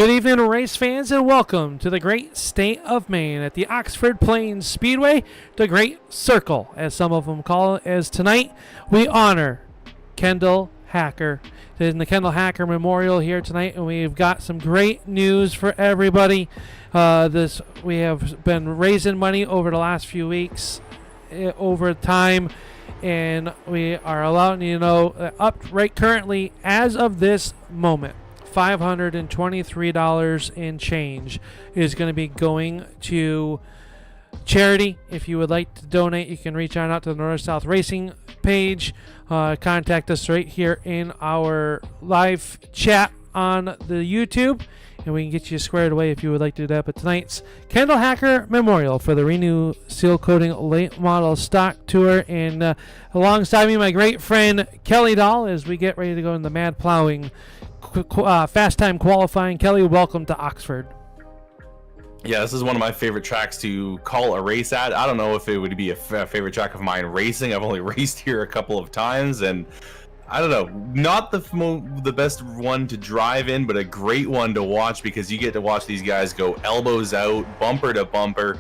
Good evening, race fans, and welcome to the great state of Maine at the Oxford Plains Speedway, the Great Circle, as some of them call it. As tonight, we honor Kendall Hacker. It is in the Kendall Hacker Memorial here tonight, and we've got some great news for everybody. We have been raising money over the last few weeks, over time, and we are allowing you to know up right currently as of this moment. $523 in change is going to be going to charity. If you would like to donate, you can reach out to the North South Racing page. Contact us right here in our live chat on the YouTube, and we can get you squared away if you would like to do that. But tonight's Kendall Hacker Memorial for the Renu Sealcoating Late Model Stock Tour, and alongside me, my great friend Kelly Dahl, as we get ready to go in the Mad Plowing fast time qualifying. Kelly, welcome to Oxford. Yeah, this is one of my favorite tracks to call a race at. I don't know if it would be a favorite track of mine racing. I've only raced here a couple of times, and I don't know, not the best one to drive in, but a great one to watch because you get to watch these guys go elbows out, bumper to bumper,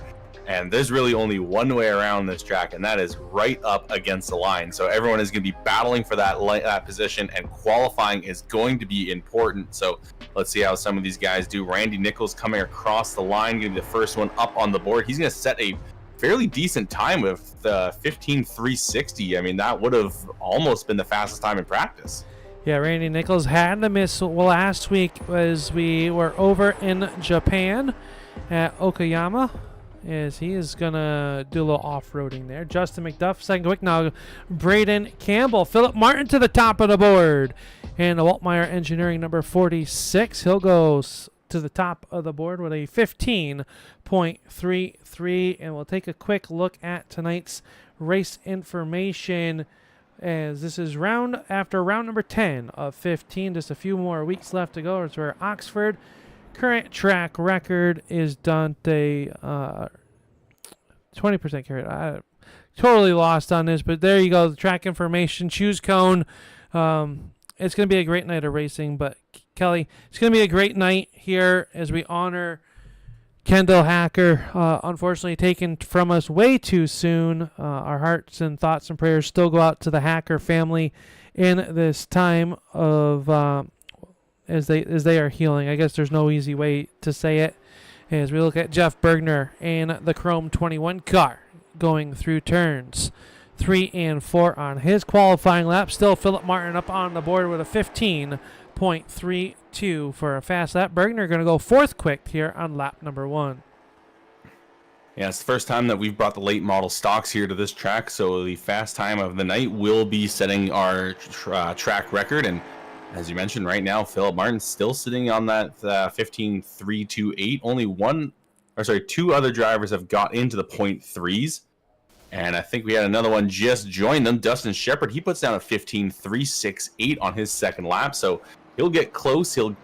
and there's really only one way around this track, and that is right up against the line. So everyone is going to be battling for that position, and qualifying is going to be important. So let's see how some of these guys do. Randy Nichols coming across the line, getting the first one up on the board. He's going to set a fairly decent time with 15.360. I mean, that would have almost been the fastest time in practice. Yeah, Randy Nichols had to miss last week as we were over in Japan at Okayama, as he is going to do a little off-roading there. Justin McDuff, second quick. Now Braden Campbell. Philip Martin to the top of the board. And the Waltmeyer Engineering number 46. He'll go to the top of the board with a 15.33. And we'll take a quick look at tonight's race information, as this is after round number 10 of 15. Just a few more weeks left to go. It's where Oxford. Current track record is Dante 20% carry. I totally lost on this, but there you go. The track information. Choose cone. It's going to be a great night of racing, but Kelly, it's going to be a great night here as we honor Kendall Hacker, unfortunately taken from us way too soon. Our hearts and thoughts and prayers still go out to the Hacker family in this time of as they are healing. I guess there's no easy way to say it. As we look at Jeff Bergner and the Chrome 21 car going through turns 3 and 4 on his qualifying lap. Still Philip Martin up on the board with a 15.32 for a fast lap. Bergner going to go fourth quick here on lap number 1. Yeah, it's the first time that we've brought the late model stocks here to this track, so the fast time of the night will be setting our track record. And as you mentioned, right now, Philip Martin's still sitting on that 15.328. Only two other drivers have got into the .3s. And I think we had another one just join them. Dustin Shepard, he puts down a 15.368 on his second lap. So he'll get close. He'll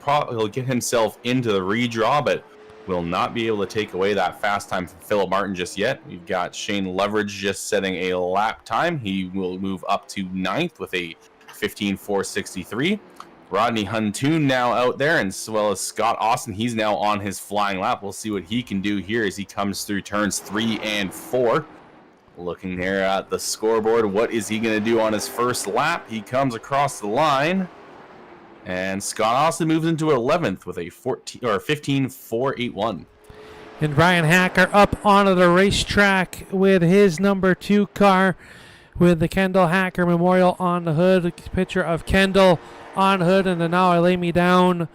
get himself into the redraw, but will not be able to take away that fast time from Philip Martin just yet. We've got Shane Leverage just setting a lap time. He will move up to 9th with a 15.463. Rodney Huntoon now out there, and as well as Scott Austin. He's now on his flying lap. We'll see what he can do here as he comes through turns 3 and 4. Looking there at the scoreboard, what is he going to do on his first lap? He comes across the line, and Scott Austin moves into 11th with a 15.481. And Bryan Hacker up onto the racetrack with his number 2 car, with the Kendall Hacker Memorial on the hood. A picture of Kendall on hood, and the Now I Lay Me Down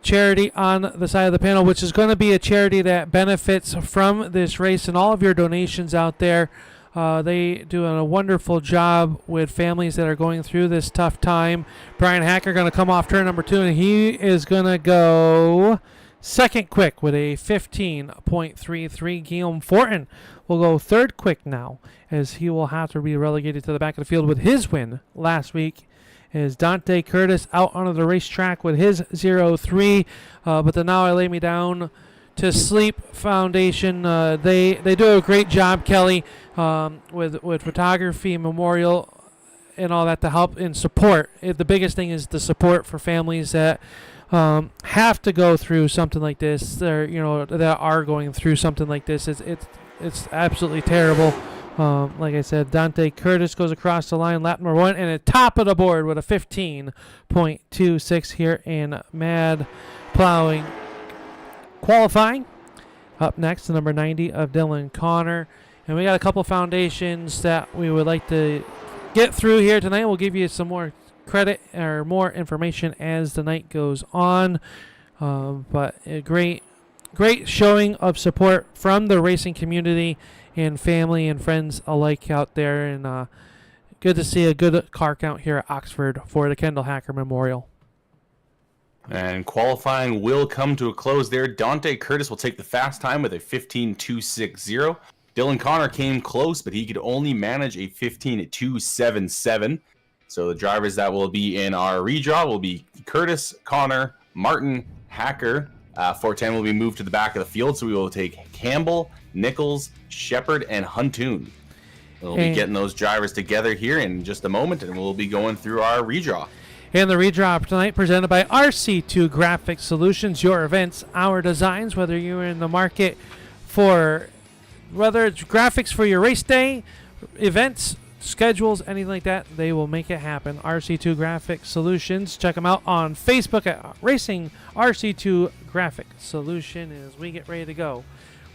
charity on the side of the panel, which is going to be a charity that benefits from this race, and all of your donations out there. They do a wonderful job with families that are going through this tough time. Bryan Hacker going to come off turn number 2, and he is going to go second quick with a 15.33. Guillaume Fortin will go third quick now, as he will have to be relegated to the back of the field with his win last week. Is Dante Curtis out onto the racetrack with his 0.3, but the Now I Lay Me Down to Sleep Foundation, they do a great job, Kelly, with photography, memorial, and all that to help and support. The biggest thing is the support for families that have to go through something like this, or that are going through something like this. It's absolutely terrible. Like I said, Dante Curtis goes across the line, lap number 1, and at top of the board with a 15.26 here in Mad Plowing qualifying. Up next, the number 90 of Dylan Connor. And we got a couple foundations that we would like to get through here tonight. We'll give you some more credit or more information as the night goes on. But a great showing of support from the racing community and family and friends alike out there. And good to see a good car count here at Oxford for the Kendall Hacker Memorial. And qualifying will come to a close there. Dante Curtis will take the fast time with a 15.260. Dylan Connor came close, but he could only manage a 15.277. So the drivers that will be in our redraw will be Curtis, Connor, Martin, Hacker. 410 will be moved to the back of the field, so we will take Campbell, Nichols, Shepard, and Huntoon. We'll be getting those drivers together here in just a moment, and we'll be going through our redraw. And the redraw tonight presented by RC2 Graphic Solutions, your events, our designs, whether you're in the market for, whether it's graphics for your race day, events, schedules, anything like that, they will make it happen. RC2 Graphic Solutions. Check them out on Facebook at Racing RC2 Graphic Solution as we get ready to go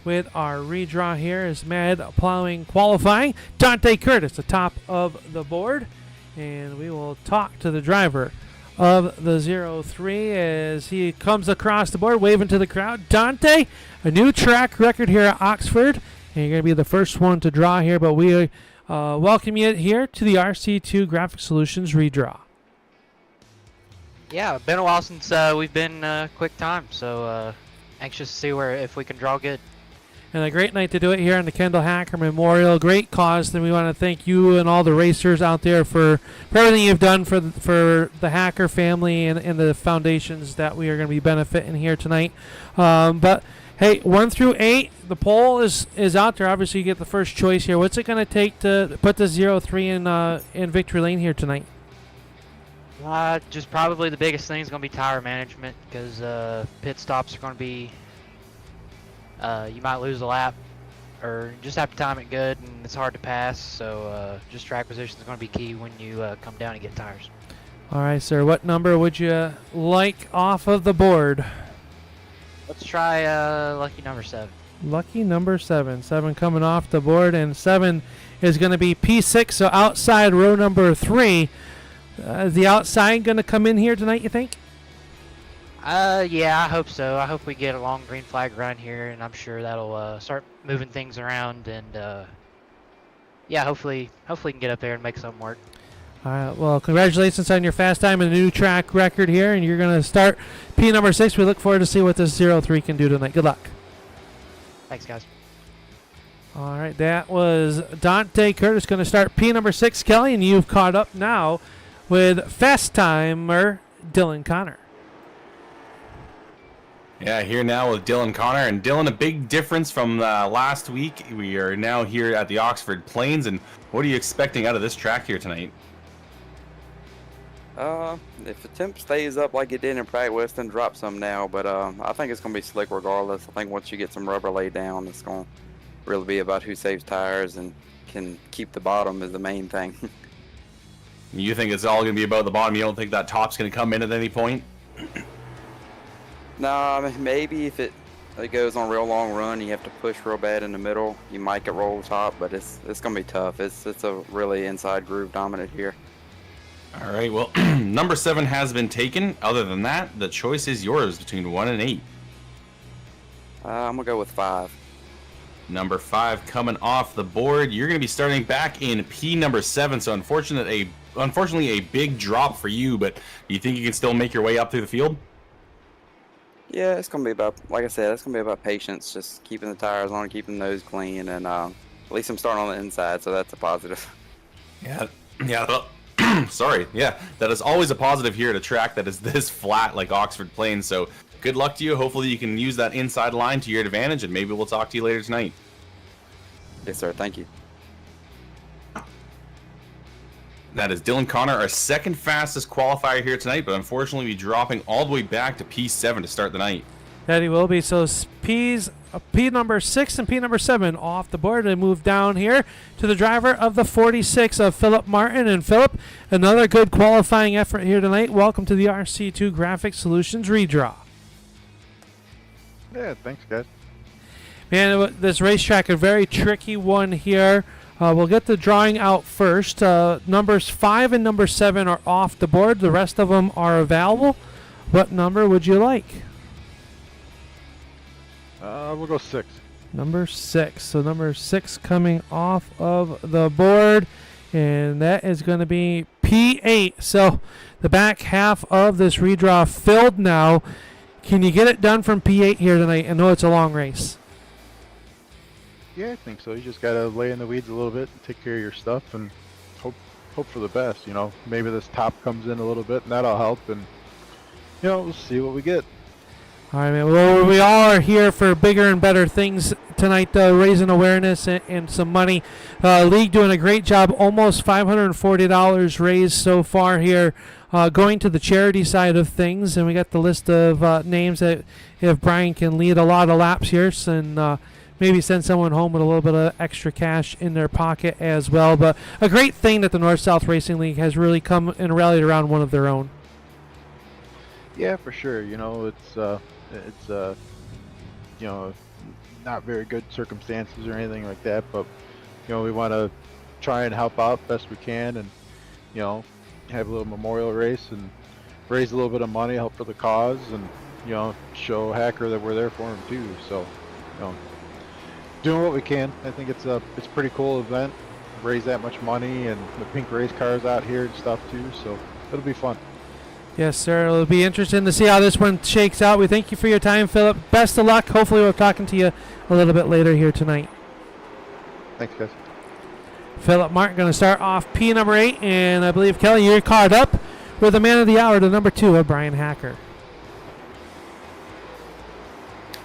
with our redraw here is Mad Plowing qualifying. Dante Curtis, the top of the board. And we will talk to the driver of the 03 as he comes across the board, waving to the crowd. Dante, a new track record here at Oxford. And you're going to be the first one to draw here, but we welcome you here to the RC2 Graphic Solutions redraw. Yeah, been a while since we've been quick time, so anxious to see if we can draw good. And a great night to do it here on the Kendall Hacker Memorial. Great cause, and we want to thank you and all the racers out there for everything you've done for the Hacker family and the foundations that we are going to be benefiting here tonight. But hey, 1 through 8, the poll is out there. Obviously, you get the first choice here. What's it going to take to put the 03 in victory lane here tonight? Just probably the biggest thing is going to be tire management, because pit stops are going to be. You might lose a lap, or just have to time it good, and it's hard to pass. So just track position is going to be key when you come down and get tires. All right, sir. What number would you like off of the board? Let's try lucky number 7. Lucky number 7. 7 coming off the board, and 7 is going to be P6, so outside row number 3. Is the outside going to come in here tonight, you think? Yeah, I hope so. I hope we get a long green flag run here, and I'm sure that'll start moving things around, and yeah, hopefully we can get up there and make something work. All right, well, congratulations on your fast time and a new track record here, and you're going to start P number 6. We look forward to see what this 03 can do tonight. Good luck. Thanks, guys. All right, that was Dante Curtis going to start P number 6, Kelly, and you've caught up now with fast timer Dylan Connor. Yeah, here now with Dylan Connor. And Dylan, a big difference from last week. We are now here at the Oxford Plains, and what are you expecting out of this track here tonight? If the temp stays up like it did in practice, then drop some now. But I think it's going to be slick regardless. I think once you get some rubber laid down, it's going to really be about who saves tires and can keep the bottom is the main thing. You think it's all going to be about the bottom? You don't think that top's going to come in at any point? No, I mean, maybe if it goes on a real long run, you have to push real bad in the middle. You might get roll top, but it's going to be tough. It's a really inside groove dominant here. All right, well, number 7 has been taken. Other than that, the choice is yours between 1 and 8. I'm going to go with 5. Number 5 coming off the board. You're going to be starting back in P number 7, so unfortunately a big drop for you, but do you think you can still make your way up through the field? Yeah, it's going to be about, like I said, it's going to be about patience, just keeping the tires on, keeping the nose clean, and at least I'm starting on the inside, so that's a positive. Yeah. Sorry. Yeah, that is always a positive here at a track that is this flat like Oxford Plains, so good luck to you. Hopefully you can use that inside line to your advantage, and maybe we'll talk to you later tonight. Yes, sir. Thank you. That is Dylan Connor, our second fastest qualifier here tonight, but unfortunately be dropping all the way back to P7 to start the night. That he will be. So P number 6 and P number 7 off the board and move down here to the driver of the 46 of Philip Martin. And Philip, another good qualifying effort here tonight. Welcome to the RC2 Graphic Solutions redraw. Yeah, thanks, guys. Man, this racetrack, a very tricky one here. We'll get the drawing out first. Numbers 5 and number 7 are off the board. The rest of them are available. What number would you like? We'll go 6. Number 6. So number 6 coming off of the board. And that is going to be P8. So the back half of this redraw filled now. Can you get it done from P8 here tonight? I know it's a long race. Yeah, I think so. You just gotta lay in the weeds a little bit and take care of your stuff and hope for the best. You know, maybe this top comes in a little bit and that'll help. And you know, we'll see what we get. All right, man. Well, we all are here for bigger and better things tonight, raising awareness and some money. League doing a great job. Almost $540 raised so far here, going to the charity side of things. And we got the list of names that if Bryan can lead a lot of laps here and maybe send someone home with a little bit of extra cash in their pocket as well. But a great thing that the North-South Racing League has really come and rallied around one of their own. Yeah, for sure. You know, it's you know, not very good circumstances or anything like that, but you know, we want to try and help out best we can, and you know, have a little memorial race and raise a little bit of money, help for the cause, and you know, show Hacker that we're there for him too. So, you know, doing what we can. I think it's a pretty cool event. Raise that much money, and the pink race cars out here and stuff too. So it'll be fun. Yes, sir. It'll be interesting to see how this one shakes out. We thank you for your time, Philip. Best of luck. Hopefully we'll be talking to you a little bit later here tonight. Thanks, guys. Philip Martin going to start off P number 8, and I believe, Kelly, you're caught up with the man of the hour, the number 2 of Bryan Hacker.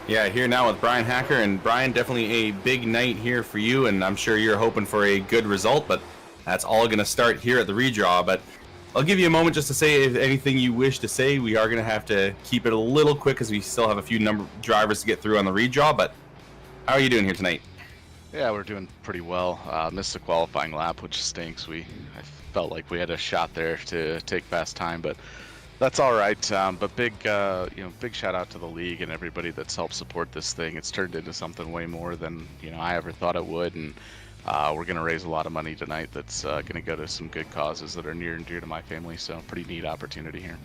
Yeah, here now with Bryan Hacker, and Bryan, definitely a big night here for you, and I'm sure you're hoping for a good result, but that's all going to start here at the redraw. But I'll give you a moment just to say if anything you wish to say. We are going to have to keep it a little quick because we still have a few drivers to get through on the redraw, but how are you doing here tonight? Yeah, we're doing pretty well. Missed the qualifying lap, which stinks. I felt like we had a shot there to take fast time, but that's all right. But big shout out to the league and everybody that's helped support this thing. It's turned into something way more than I ever thought it would, and we're going to raise a lot of money tonight that's going to go to some good causes that are near and dear to my family. So pretty neat opportunity here.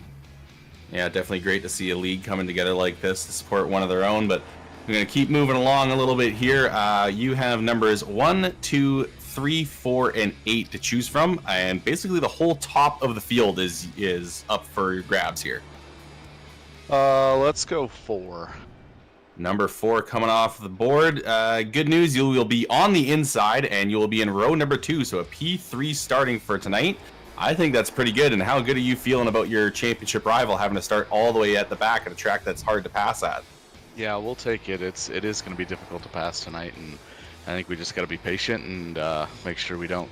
Yeah, definitely great to see a league coming together like this to support one of their own. But we're going to keep moving along a little bit here. You have numbers 1, 2, 3, 4, and 8 to choose from, and basically the whole top of the field is up for grabs here. Let's go 4. Number 4 coming off the board. Good news, you will be on the inside, and you will be in row number 2, so a P3 starting for tonight. I think that's pretty good. And how good are you feeling about your championship rival having to start all the way at the back at a track that's hard to pass at? Yeah, we'll take it. It is going to be difficult to pass tonight, and I think we just got to be patient and make sure we don't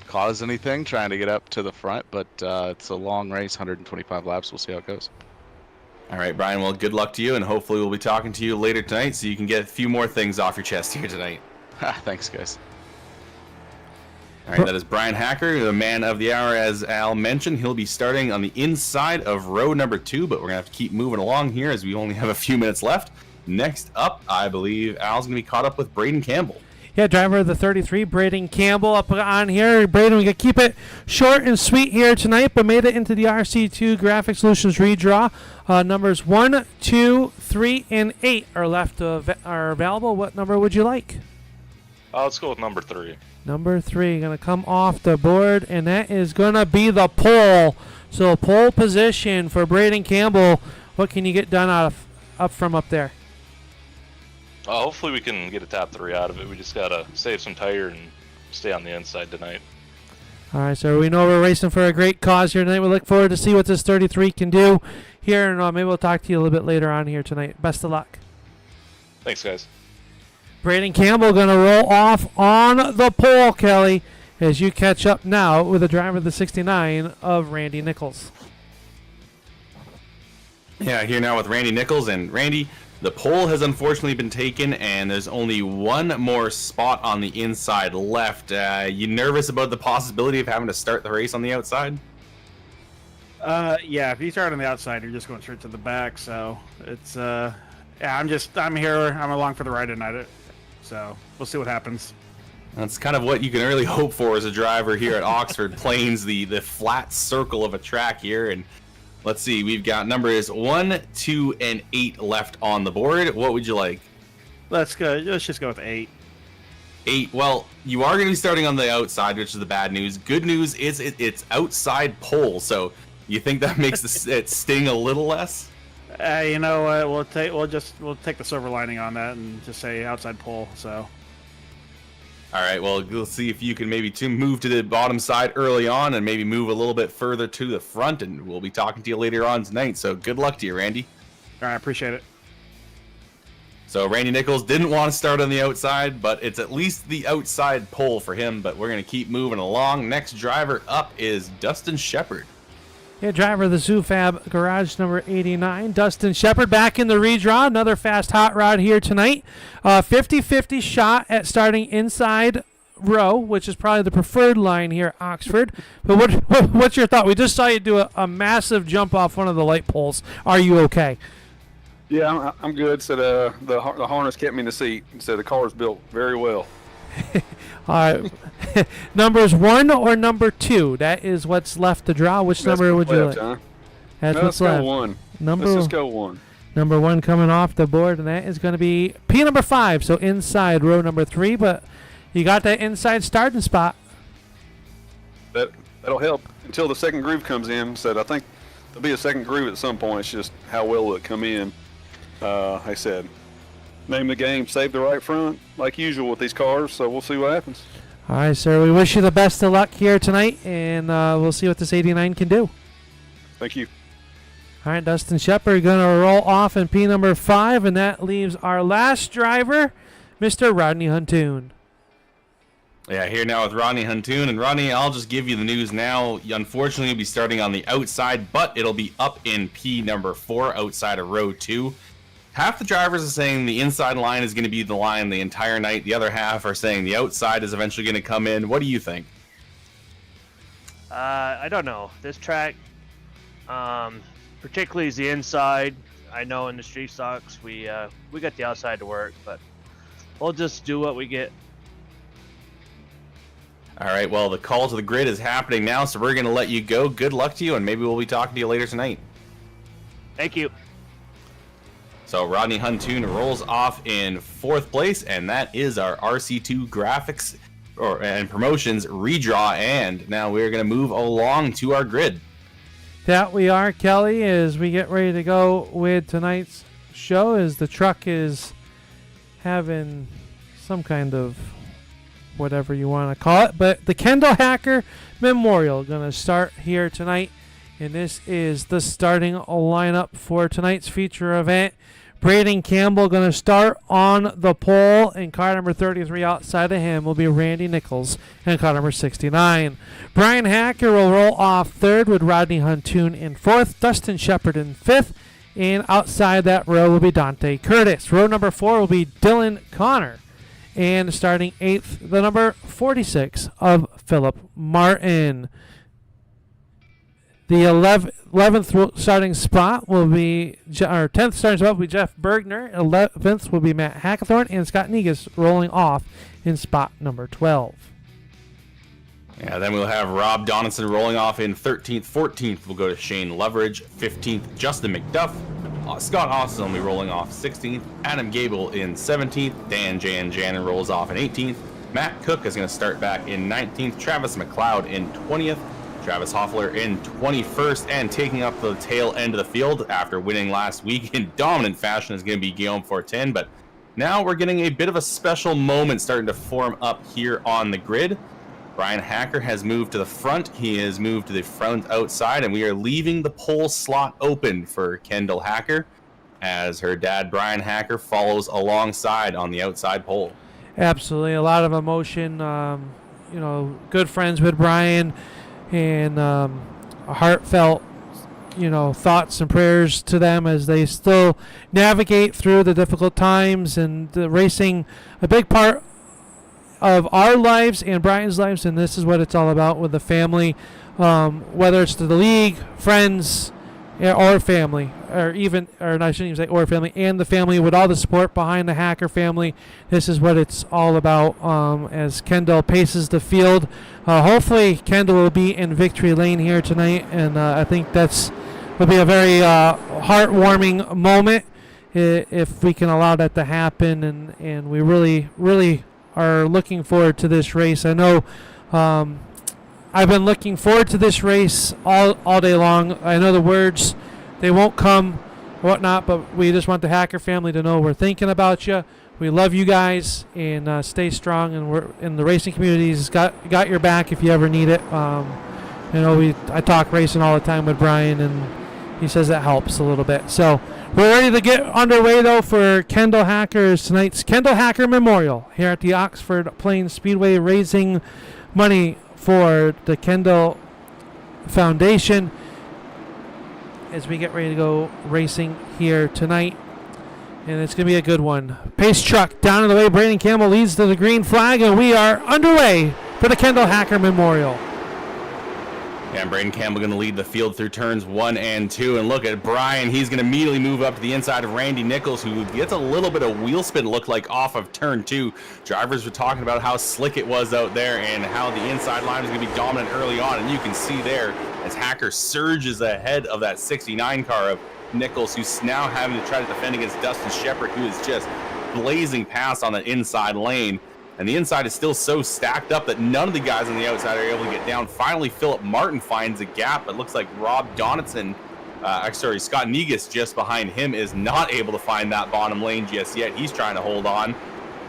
cause anything trying to get up to the front. But it's a long race, 125 laps. We'll see how it goes. All right, Bryan, well, good luck to you, and hopefully we'll be talking to you later tonight so you can get a few more things off your chest here tonight. Thanks, guys. All right, that is Bryan Hacker, the man of the hour, as Al mentioned. He'll be starting on the inside of row number 2, but we're going to have to keep moving along here as we only have a few minutes left. Next up, I believe Al's going to be caught up with Braden Campbell. Yeah, driver of the 33, Braden Campbell, up on here. Braden, we can keep it short and sweet here tonight, but made it into the RC2 Graphic Solutions redraw. Numbers 1, 2, 3, and 8 are available. What number would you like? Let's go with number 3. Number 3 going to come off the board, and that is going to be the pole. So pole position for Braden Campbell. What can you get done up there? Hopefully we can get a top 3 out of it. We just got to save some tire and stay on the inside tonight. All right, so we know we're racing for a great cause here tonight. We look forward to see what this 33 can do here, and maybe we'll talk to you a little bit later on here tonight. Best of luck. Thanks, guys. Braden Campbell going to roll off on the pole, Kelly. as you catch up now with the driver of the 69 of Randy Nichols. Yeah, here now with Randy Nichols. And Randy, the pole has unfortunately been taken, and there's only one more spot on the inside left. You nervous about the possibility of having to start the race on the outside? Yeah, if you start on the outside, you're just going straight to the back. So it's yeah, I'm here. I'm along for the ride tonight. So we'll see what happens. That's kind of what you can really hope for as a driver here at Oxford Plains, the flat circle of a track here. And let's see, we've got numbers 1, 2, and 8 left on the board. What would you like? Let's go. Let's just go with 8. 8. Well, you are going to be starting on the outside, which is the bad news. Good news is it's outside pole. So you think that makes it sting a little less? You know what? We'll take the silver lining on that and just say outside pole. So. All right, well, we'll see if you can maybe move to the bottom side early on and maybe move a little bit further to the front, and we'll be talking to you later on tonight. So good luck to you, Randy. All right, appreciate it. So Randy Nichols didn't want to start on the outside, but it's at least the outside pole for him, but we're going to keep moving along. Next driver up is Dustin Shepard. Yeah, driver of the Zufab Garage number 89, Dustin Shepard, back in the redraw. Another fast hot rod here tonight. 50-50 shot at starting inside row, which is probably the preferred line here at Oxford. But what's your thought? We just saw you do a massive jump off one of the light poles. Are you okay? Yeah, I'm good. So the harness kept me in the seat. So the car is built very well. Numbers 1 or number 2? That is what's left to draw. Which number would you like? Huh? That's No, what's let's left. go 1. Number, Let's just go 1. Number 1 coming off the board, and that is going to be P number 5. So inside row number 3, but you got that inside starting spot. That'll help until the second groove comes in. So I think there'll be a second groove at some point. It's just how well will it come in. Like I said, name the game, save the right front, like usual with these cars. So we'll see what happens. All right, sir. We wish you the best of luck here tonight, and we'll see what this 89 can do. Thank you. All right, Dustin Shepard going to roll off in P number 5, and that leaves our last driver, Mr. Rodney Huntoon. Yeah, here now with Rodney Huntoon. And Rodney, I'll just give you the news now. Unfortunately, you'll be starting on the outside, but it'll be up in P number 4 outside of row 2. Half the drivers are saying the inside line is going to be the line the entire night. The other half are saying the outside is eventually going to come in. What do you think? I don't know. This track, particularly is the inside. I know in the street stocks we got the outside to work, but we'll just do what we get. All right, well, the call to the grid is happening now, so we're going to let you go. Good luck to you, and maybe we'll be talking to you later tonight. Thank you. So Rodney Huntoon rolls off in 4th place, and that is our RC2 graphics and promotions redraw. And now we're going to move along to our grid. That we are, Kelly, as we get ready to go with tonight's show, as the truck is having some kind of whatever you want to call it. But the Kendall Hacker Memorial going to start here tonight, and this is the starting lineup for tonight's feature event. Braden Campbell going to start on the pole, and car number 33 outside of him will be Randy Nichols and car number 69. Bryan Hacker will roll off 3rd with Rodney Huntoon in 4th, Dustin Shepard in 5th, and outside that row will be Dante Curtis. Row number 4 will be Dylan Connor, and starting 8th, the number 46 of Philip Martin. The 11th starting spot will be, or 10th starting spot will be Jeff Bergner. 11th will be Matt Hackathorn, and Scott Negus rolling off in spot number 12. Yeah, then we'll have Rob Donaldson rolling off in 13th. 14th will go to Shane Leverage. 15th, Justin McDuff. Scott Austin will be rolling off 16th. Adam Gable in 17th. Dan Jan rolls off in 18th. Matt Cook is going to start back in 19th. Travis McLeod in 20th. Travis Hoffler in 21st, and taking up the tail end of the field after winning last week in dominant fashion is going to be Guillaume Fortin. But now we're getting a bit of a special moment starting to form up here on the grid. Bryan Hacker has moved to the front. He has moved to the front outside, and we are leaving the pole slot open for Kendall Hacker as her dad, Bryan Hacker, follows alongside on the outside pole. Absolutely. A lot of emotion good friends with Bryan, and heartfelt, thoughts and prayers to them as they still navigate through the difficult times, and the racing, a big part of our lives and Bryan's lives, and this is what it's all about with the family, whether it's to the league, friends, or family, or I shouldn't even say or family, and the family with all the support behind the Hacker family. This is what it's all about as Kendall paces the field. Hopefully Kendall will be in victory lane here tonight, and I think will be a very heartwarming moment if we can allow that to happen, and we really are looking forward to this race. I know I've been looking forward to this race all day long. I know the words, they won't come, whatnot, but we just want the Hacker family to know we're thinking about you. We love you guys, and stay strong. And we're in the racing community's got your back if you ever need it. I talk racing all the time with Bryan, and he says that helps a little bit. So we're ready to get underway though for Kendall Hacker's tonight's Kendall Hacker Memorial here at the Oxford Plains Speedway, raising money for the Kendall Foundation as we get ready to go racing here tonight. And it's going to be a good one. Pace truck down in the way. Brayden Campbell leads to the green flag, and we are underway for the Kendall Hacker Memorial. Yeah, and Brayden Campbell going to lead the field through turns 1 and 2. And look at Bryan. He's going to immediately move up to the inside of Randy Nichols, who gets a little bit of wheel spin, look like, off of turn 2. Drivers were talking about how slick it was out there and how the inside line was going to be dominant early on. And you can see there as Hacker surges ahead of that 69 car of Nichols, who's now having to try to defend against Dustin Shepard, who is just blazing past on the inside lane. And the inside is still so stacked up that none of the guys on the outside are able to get down. Finally, Philip Martin finds a gap. It looks like Rob Donaldson, Scott Negus just behind him, is not able to find that bottom lane just yet. He's trying to hold on.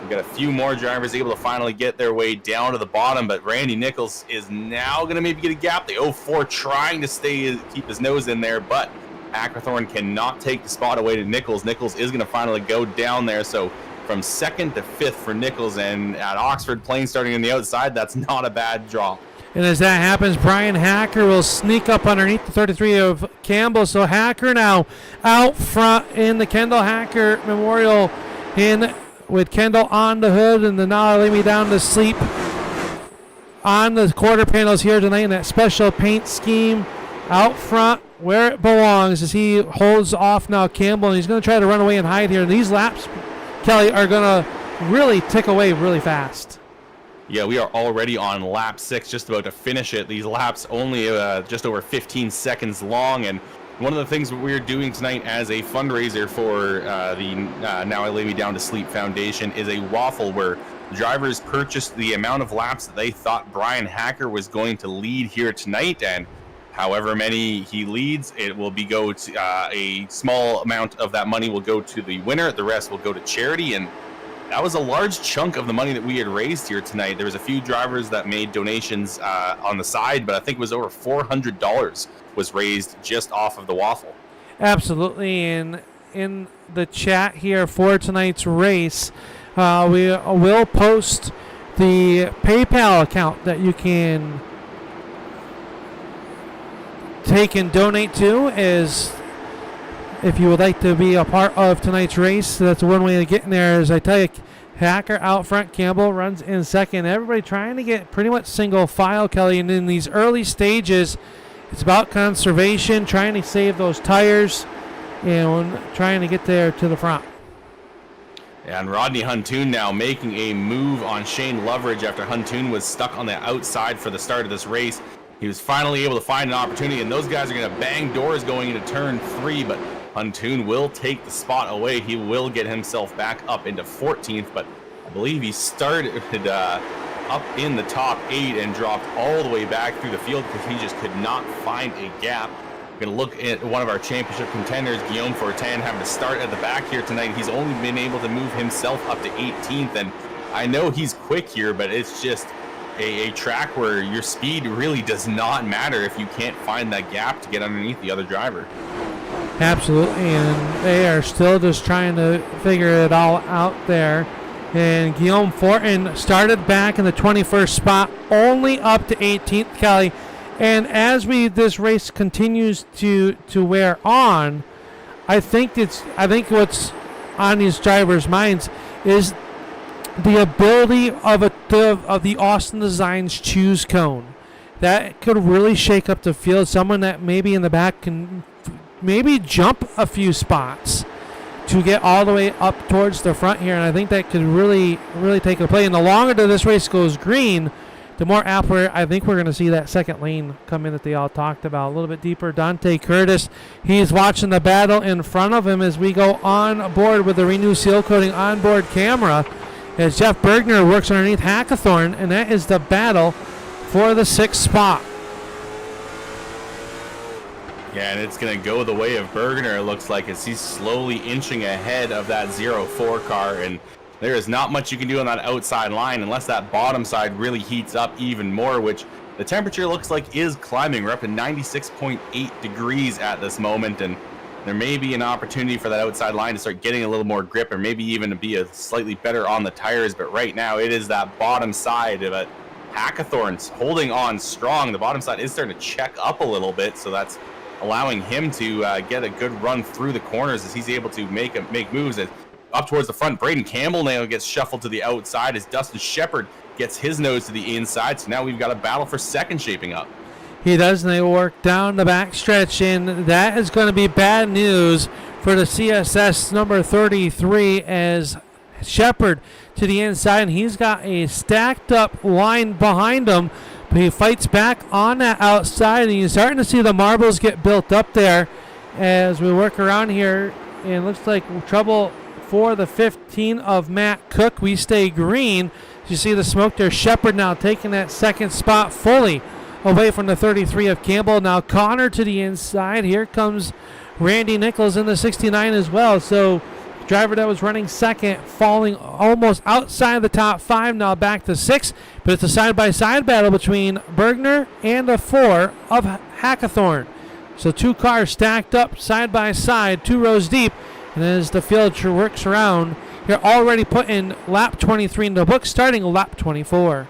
We've got a few more drivers able to finally get their way down to the bottom, but Randy Nichols is now going to maybe get a gap. The 04 trying to keep his nose in there, but Ackerthorn cannot take the spot away to Nichols. Nichols is going to finally go down there, so from 2nd to 5th for Nichols, and at Oxford Plains starting on the outside, that's not a bad draw. And as that happens, Bryan Hacker will sneak up underneath the 33 of Campbell. So Hacker now out front in the Kendall Hacker Memorial, in with Kendall on the hood, and the Now I Lay Me Down to Sleep on the quarter panels here tonight in that special paint scheme out front where it belongs, as he holds off now Campbell, and he's going to try to run away and hide here. And these laps, Kelly, are going to really tick away really fast. Yeah, we are already on lap 6, just about to finish it. These laps only just over 15 seconds long, and one of the things we're doing tonight as a fundraiser for the Now I Lay Me Down to Sleep Foundation is a waffle where drivers purchased the amount of laps that they thought Bryan Hacker was going to lead here tonight, and however many he leads, it will be a small amount of that money will go to the winner. The rest will go to charity, and that was a large chunk of the money that we had raised here tonight. There was a few drivers that made donations on the side, but I think it was over $400 was raised just off of the waffle. Absolutely, and in the chat here for tonight's race, we will post the PayPal account that you can take and donate to, is if you would like to be a part of tonight's race. That's one way to get in there. As I tell you, Hacker out front, Campbell runs in second. Everybody trying to get pretty much single file, Kelly. And in these early stages, it's about conservation, trying to save those tires, and trying to get there to the front. And Rodney Huntoon now making a move on Shane Loveridge after Huntoon was stuck on the outside for the start of this race. He was finally able to find an opportunity, and those guys are going to bang doors going into turn 3, but Huntoon will take the spot away. He will get himself back up into 14th, but I believe he started up in the top 8 and dropped all the way back through the field because he just could not find a gap. We're going to look at one of our championship contenders, Guillaume Fortin, having to start at the back here tonight. He's only been able to move himself up to 18th, and I know he's quick here, but it's just a track where your speed really does not matter if you can't find that gap to get underneath the other driver. Absolutely, and they are still just trying to figure it all out there. And Guillaume Fortin started back in the 21st spot, only up to 18th, Kelly. And as this race continues to wear on, I think what's on these drivers' minds is the ability of the Austin Designs choose cone. That could really shake up the field. Someone that maybe in the back can maybe jump a few spots to get all the way up towards the front here, and I think that could really take a play. And the longer that this race goes green, the more apt I think we're going to see that second lane come in that they all talked about. A little bit deeper, Dante Curtis, he's watching the battle in front of him as we go on board with the Renu Sealcoating onboard camera as Jeff Bergner works underneath Hackathorn, and that is the battle for the 6th spot. Yeah, and it's going to go the way of Bergner, it looks like, as he's slowly inching ahead of that 0-4 car. And there is not much you can do on that outside line unless that bottom side really heats up even more, which the temperature looks like is climbing. We're up to 96.8 degrees at this moment, and there may be an opportunity for that outside line to start getting a little more grip or maybe even to be a slightly better on the tires. But right now it is that bottom side of it. Hackathorn's holding on strong. The bottom side is starting to check up a little bit, so that's allowing him to get a good run through the corners as he's able to make moves up towards the front. Braden Campbell now gets shuffled to the outside as Dustin Shepard gets his nose to the inside. So now we've got a battle for second shaping up. He does, and they work down the backstretch, and that is going to be bad news for the CSS number 33 as Shepard to the inside, and he's got a stacked up line behind him. But he fights back on that outside, and you're starting to see the marbles get built up there as we work around here. And it looks like trouble for the 15 of Matt Cook. We stay green. You see the smoke there. Shepard now taking that second spot fully away from the 33 of Campbell. Now Connor to the inside. Here comes Randy Nichols in the 69 as well. So driver that was running second falling almost outside the top 5, now back to 6. But it's a side-by-side battle between Bergner and the 4 of Hackathorn. So 2 cars stacked up side by side, 2 rows deep. And as the field works around, you're already putting lap 23 in the book, starting lap 24.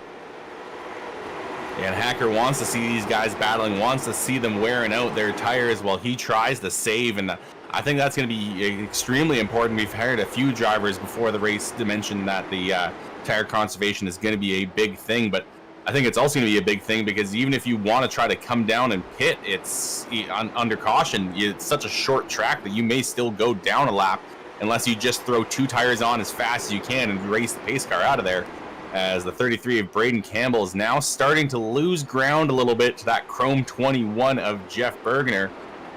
And Hacker wants to see these guys battling, wants to see them wearing out their tires while he tries to save. And I think that's going to be extremely important. We've heard a few drivers before the race to mention that the tire conservation is going to be a big thing, but I think it's also going to be a big thing because even if you want to try to come down and pit, it's under caution. It's such a short track that you may still go down a lap unless you just throw 2 tires on as fast as you can and race the pace car out of there. As the 33 of Braden Campbell is now starting to lose ground a little bit to that Chrome 21 of Jeff Bergner.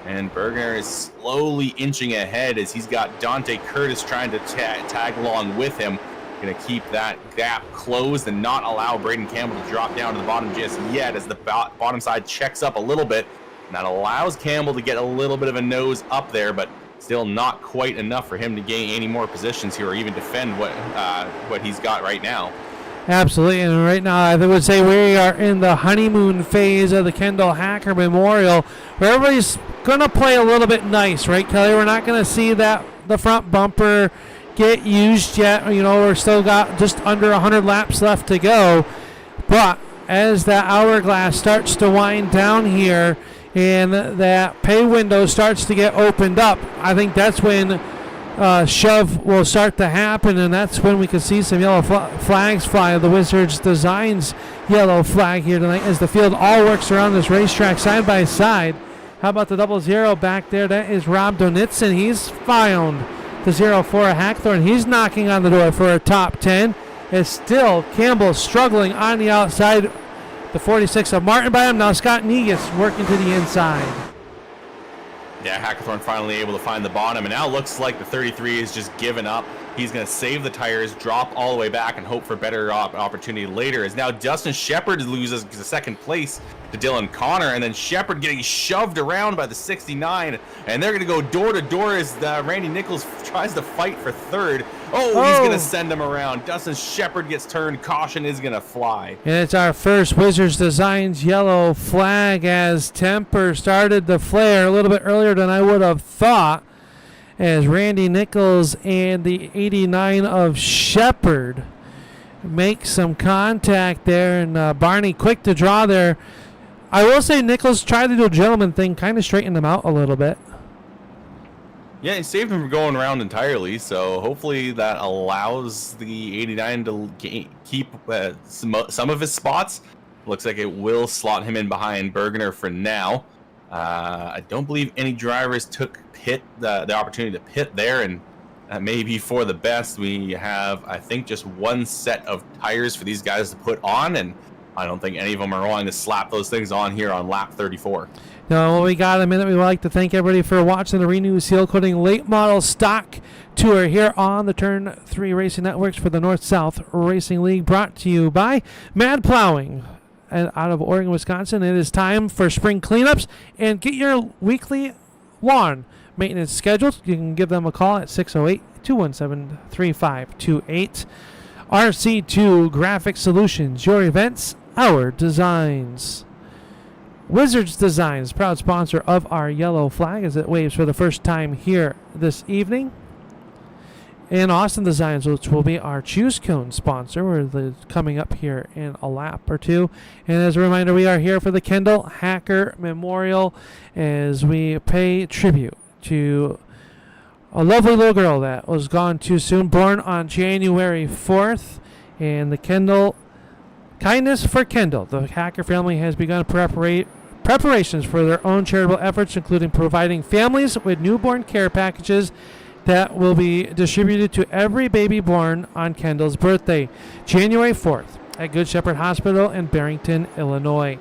And Bergner is slowly inching ahead as he's got Dante Curtis trying to tag along with him. Going to keep that gap closed and not allow Braden Campbell to drop down to the bottom just yet as the bottom side checks up a little bit. And that allows Campbell to get a little bit of a nose up there, but still not quite enough for him to gain any more positions here or even defend what he's got right now. Absolutely, and right now I would say we are in the honeymoon phase of the Kendall Hacker Memorial, where everybody's going to play a little bit nice, right, Kelly? We're not going to see the front bumper get used yet. You know, we're still got just under 100 laps left to go, but as that hourglass starts to wind down here and that pay window starts to get opened up, I think that's when shove will start to happen, and that's when we can see some yellow flags fly. The Wizards Designs yellow flag here tonight as the field all works around this racetrack side by side. How about the 00 back there? That is Rob Donitson. He's found the 04 Hackthorn. He's knocking on the door for a top 10. It's still Campbell struggling on the outside. The 46 of Martin by him. Now Scott Negus working to the inside. Yeah, Hackathorn finally able to find the bottom, and now it looks like the 33 is just given up. He's going to save the tires, drop all the way back, and hope for better opportunity later. As now Dustin Shepard loses the second place to Dylan Connor, and then Shepard getting shoved around by the 69, and they're going to go door to door as Randy Nichols tries to fight for third. He's going to send him around. Dustin Shepard gets turned. Caution is going to fly. And it's our first Wizards Designs yellow flag as Temper started the flare a little bit earlier than I would have thought. as Randy Nichols and the 89 of Shepherd make some contact there, and Barney quick to draw there. I will say Nichols tried to do a gentleman thing, kind of straightened him out a little bit. Yeah, he saved him from going around entirely, so hopefully that allows the 89 to keep some of his spots. Looks like it will slot him in behind Bergner for now. I don't believe any drivers took the opportunity to pit there, and that may be for the best. We have, I think, just one set of tires for these guys to put on, and I don't think any of them are going to slap those things on here on lap 34. Now, we got a minute. We'd like to thank everybody for watching the Renu Sealcoating Late Model Stock Tour here on the Turn 3 Racing Networks for the North-South Racing League, brought to you by Mad Plowing out of Oregon, Wisconsin. It is time for spring cleanups, and get your weekly lawn maintenance scheduled. You can give them a call at 608-217-3528. RC2 Graphic Solutions, your events, our designs. Wizards Designs, proud sponsor of our yellow flag as it waves for the first time here this evening. And Austin Designs, which will be our Choose Cone sponsor. We're coming up here in a lap or two. And as a reminder, we are here for the Kendall Hacker Memorial as we pay tribute to a lovely little girl that was gone too soon, born on January 4th. And the Kendall Kindness for Kendall. The Hacker family has begun preparations for their own charitable efforts, including providing families with newborn care packages that will be distributed to every baby born on Kendall's birthday, January 4th, at Good Shepherd Hospital in Barrington, Illinois,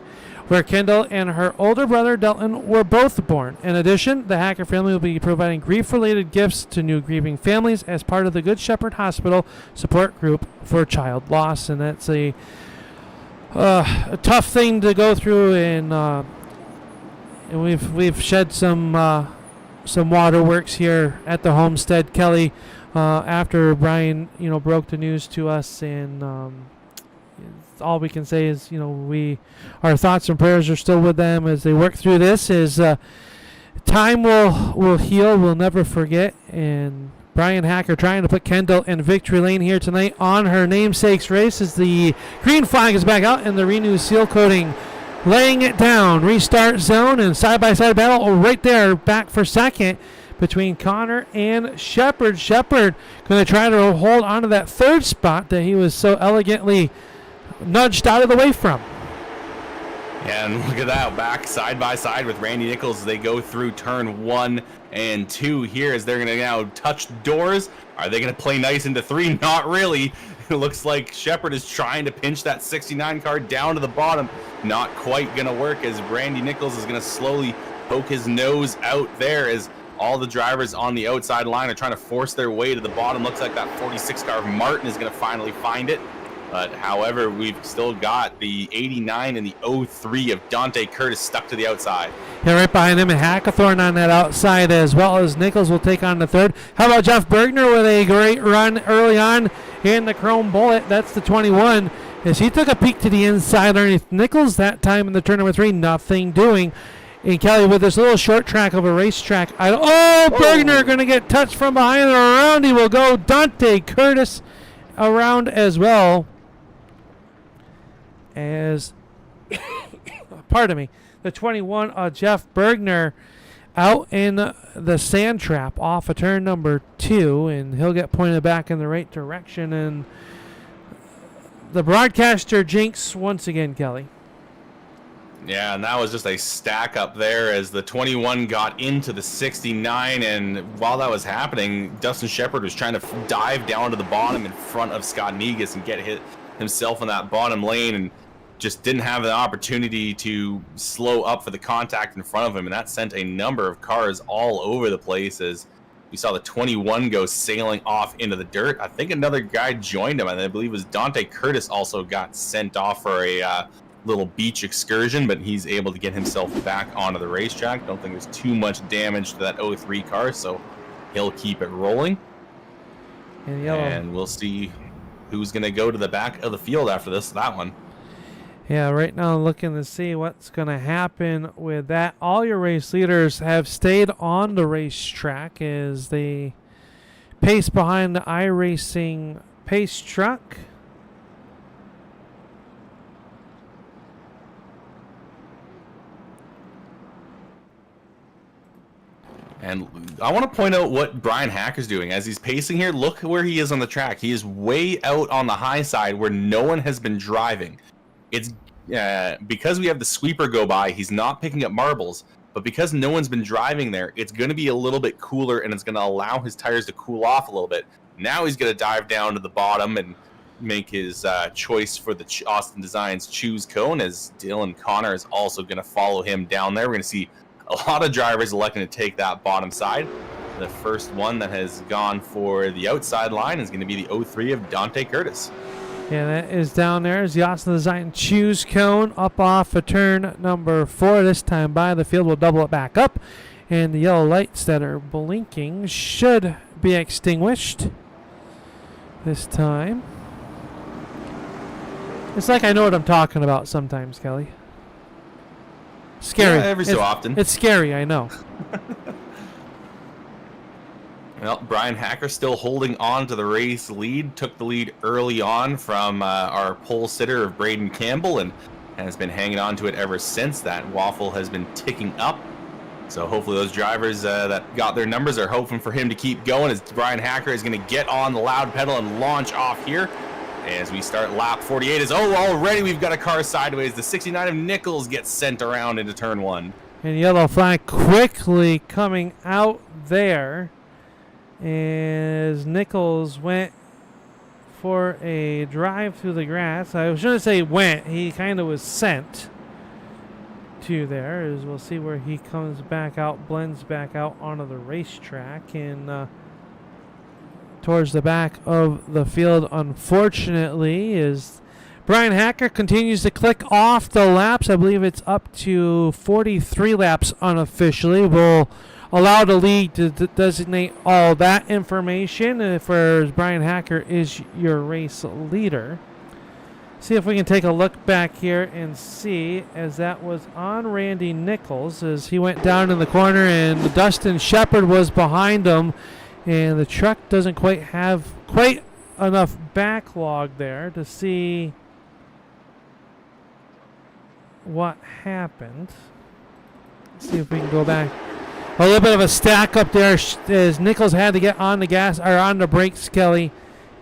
where Kendall and her older brother Delton were both born. In addition, the Hacker family will be providing grief-related gifts to new grieving families as part of the Good Shepherd Hospital support group for child loss, and that's a tough thing to go through, and we've shed some waterworks here at the homestead, Kelly, after Brian broke the news to us, and all we can say is our thoughts and prayers are still with them as they work through this. Is time will heal, we'll never forget. And Bryan Hacker trying to put Kendall in victory lane here tonight on her namesake's race as the green flag is back out, and the Renu Sealcoating laying it down. Restart zone and side-by-side battle right there, back for second between Connor and Shepherd. Shepherd going to try to hold on to that third spot that he was so elegantly nudged out of the way from. And look at that, back side by side with Randy Nichols. They go through turn 1 and 2 here as they're going to now touch doors. Are they going to play nice into 3? Not really. It looks like Shepherd is trying to pinch that 69 car down to the bottom. Not quite going to work as Randy Nichols is going to slowly poke his nose out there as all the drivers on the outside line are trying to force their way to the bottom. Looks like that 46 car Martin is going to finally find it. But however, we've still got the 89 and the 03 of Dante Curtis stuck to the outside. Yeah, right behind him, and Hackathorn on that outside, as well as Nichols will take on the third. How about Jeff Bergner with a great run early on in the Chrome Bullet? That's the 21. As he took a peek to the inside underneath Nichols that time in the turn number 3, nothing doing. And Kelly with this little short track of a racetrack. Bergner going to get touched from behind, and around he will go. Dante Curtis around as well. As pardon me, the 21 Jeff Bergner out in the sand trap off of turn number 2, and he'll get pointed back in the right direction, and the broadcaster jinx once again, Kelly. Yeah, and that was just a stack up there as the 21 got into the 69, and while that was happening, Dustin Shepherd was trying to dive down to the bottom in front of Scott Negus and get hit himself in that bottom lane, and just didn't have the opportunity to slow up for the contact in front of him, and that sent a number of cars all over the place as we saw the 21 go sailing off into the dirt. I think another guy joined him, and I believe it was Dante Curtis also got sent off for a little beach excursion, but he's able to get himself back onto the racetrack. Don't think there's too much damage to that 03 car, so he'll keep it rolling. And we'll see who's going to go to the back of the field after that one. Yeah, right now looking to see what's going to happen with that. All your race leaders have stayed on the racetrack as they pace behind the iRacing pace truck. And I want to point out what Bryan Hacker's doing as he's pacing here. Look where he is on the track. He is way out on the high side where no one has been driving. It's because we have the sweeper go by, he's not picking up marbles. But because no one's been driving there, it's going to be a little bit cooler, and it's going to allow his tires to cool off a little bit. Now he's going to dive down to the bottom and make his choice for the Austin Designs choose cone, as Dylan Connor is also going to follow him down there. We're going to see a lot of drivers electing to take that bottom side. The first one that has gone for the outside line is going to be the 03 of Dante Curtis. Yeah, that is down there. Is the Austin Design choose cone up off of turn number 4. This time by the field will double it back up. And the yellow lights that are blinking should be extinguished this time. It's like I know what I'm talking about sometimes, Kelly. Scary. Yeah, every so often. It's scary, I know. Well, Bryan Hacker still holding on to the race lead. Took the lead early on from our pole sitter of Braden Campbell and has been hanging on to it ever since. That waffle has been ticking up. So hopefully those drivers that got their numbers are hoping for him to keep going as Bryan Hacker is going to get on the loud pedal and launch off here. As we start lap 48 already we've got a car sideways. The 69 of Nichols gets sent around into turn 1. And yellow flag quickly coming out there as Nichols went for a drive through the grass. I was going to say went. He kind of was sent to there, as we'll see where he comes back out, blends back out onto the racetrack and towards the back of the field. Unfortunately, is Bryan Hacker continues to click off the laps. I believe it's up to 43 laps unofficially. We'll allow the league to designate all that information for Bryan Hacker is your race leader. See if we can take a look back here and see, as that was on Randy Nichols as he went down in the corner and Dustin Shepard was behind him. And the truck doesn't quite have enough backlog there to see what happened. Let's see if we can go back. A little bit of a stack up there as Nichols had to get on the gas or on the brakes, Kelly.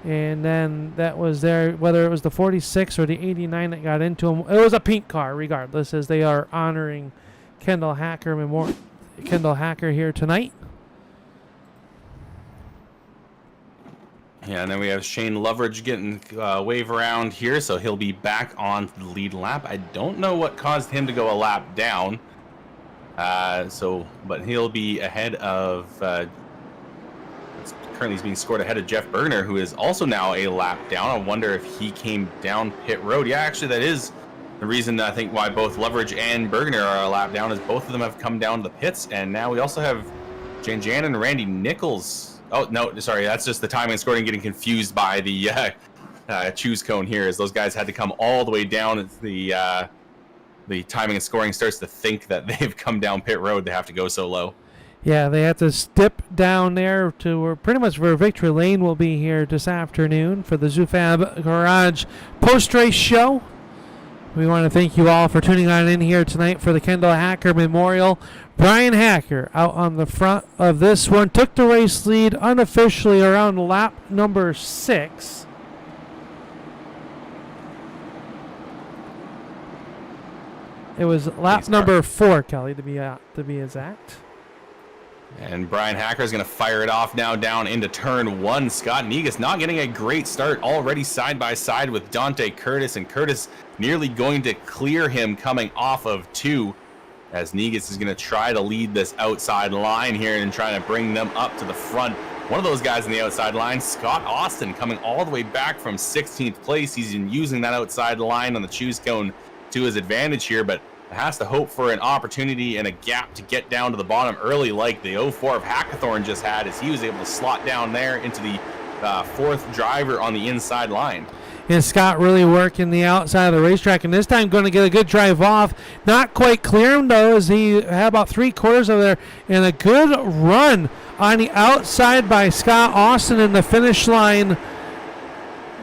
And then that was there, whether it was the 46 or the 89 that got into him. It was a pink car, regardless, as they are honoring Kendall Hacker Memorial. Kendall Hacker here tonight. Yeah, and then we have Shane Loveridge getting wave around here, so he'll be back on the lead lap. I don't know what caused him to go a lap down. But he'll be ahead of, currently he's being scored ahead of Jeff Bergner, who is also now a lap down. I wonder if he came down pit road. Yeah, actually that is the reason I think why both Loveridge and Bergner are a lap down, is both of them have come down to the pits. And now we also have Jan and Randy Nichols. Oh, no, sorry, that's just the timing and scoring getting confused by the choose cone here, as those guys had to come all the way down. It's the timing and scoring starts to think that they've come down pit road. They have to go so low. Yeah, they have to step down there to where pretty much where Victory Lane will be here this afternoon for the Zufab Garage post-race show. We want to thank you all for tuning on in here tonight for the Kendall Hacker Memorial. Bryan Hacker out on the front of this one. Took the race lead unofficially around lap number 6. It was lap number 4, Kelly, to be exact. And Bryan Hacker is going to fire it off now down into turn 1. Scott Negus not getting a great start, already side by side with Dante Curtis, and Curtis nearly going to clear him coming off of 2, as Negus is going to try to lead this outside line here and trying to bring them up to the front. One of those guys in the outside line, Scott Austin, coming all the way back from 16th place. He's been using that outside line on the choose cone to his advantage here, but has to hope for an opportunity and a gap to get down to the bottom early, like the 04 of Hackathorn just had, as he was able to slot down there into the 4th driver on the inside line. And Scott really working the outside of the racetrack, and this time going to get a good drive off. Not quite clear him, though, as he had about 3/4 of there. And a good run on the outside by Scott Austin in the finish line.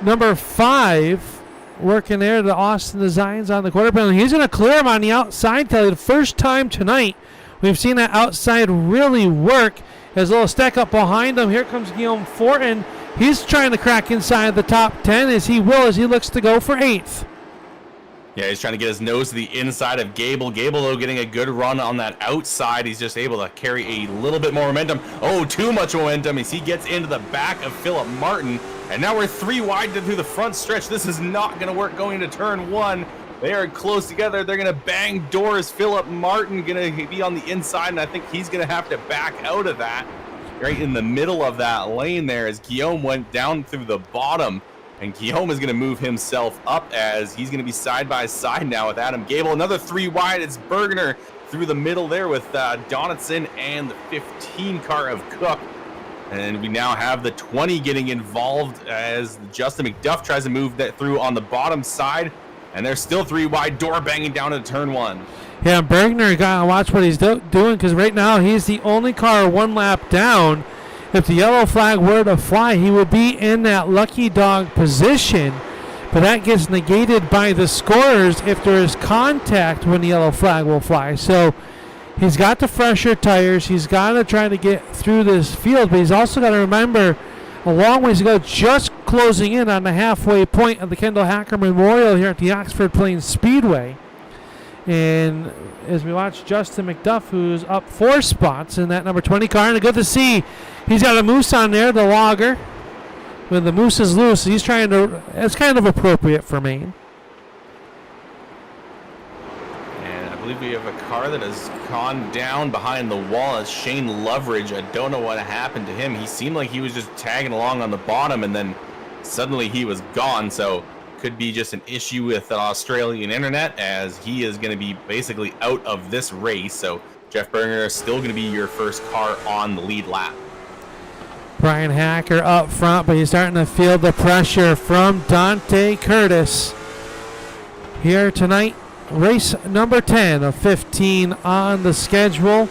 Number 5 working there, the Austin Designs on the quarter panel. He's going to clear him on the outside, Kelly. The first time tonight we've seen that outside really work. There's a little stack up behind him. Here comes Guillaume Fortin. He's trying to crack inside the top 10 as he looks to go for 8th. Yeah, he's trying to get his nose to the inside of Gable. Gable, though, getting a good run on that outside. He's just able to carry a little bit more momentum. Oh, too much momentum as he gets into the back of Philip Martin. And now we're 3 wide through the front stretch. This is not going to work going into turn 1. They are close together. They're going to bang doors. Philip Martin going to be on the inside, and I think he's going to have to back out of that. Right in the middle of that lane there as Guillaume went down through the bottom. And Guillaume is going to move himself up as he's going to be side by side now with Adam Gable. Another 3 wide. It's Bergner through the middle there with Donaldson and the 15 car of Cook. And we now have the 20 getting involved as Justin McDuff tries to move that through on the bottom side. And there's still 3 wide, door banging down into turn 1. Yeah, Bergner got to watch what he's doing because right now he's the only car 1 lap down. If the yellow flag were to fly, he would be in that lucky dog position. But that gets negated by the scorers if there is contact when the yellow flag will fly. So he's got the fresher tires. He's got to try to get through this field. But he's also got to remember a long ways to go, just closing in on the halfway point of the Kendall Hacker Memorial here at the Oxford Plains Speedway. And as we watch Justin McDuff, who's up 4 spots in that number 20 car, and good to see he's got a moose on there, the logger. When the moose is loose, he's trying to, it's kind of appropriate for Maine. And I believe we have a car that has gone down behind the wall. As Shane Loveridge, I don't know what happened to him. He seemed like he was just tagging along on the bottom, and then suddenly he was gone. So could be just an issue with the Australian internet, as he is going to be basically out of this race. So Jeff Berger is still going to be your first car on the lead lap. Bryan Hacker up front, but he's starting to feel the pressure from Dante Curtis here tonight. Race number 10 of 15 on the schedule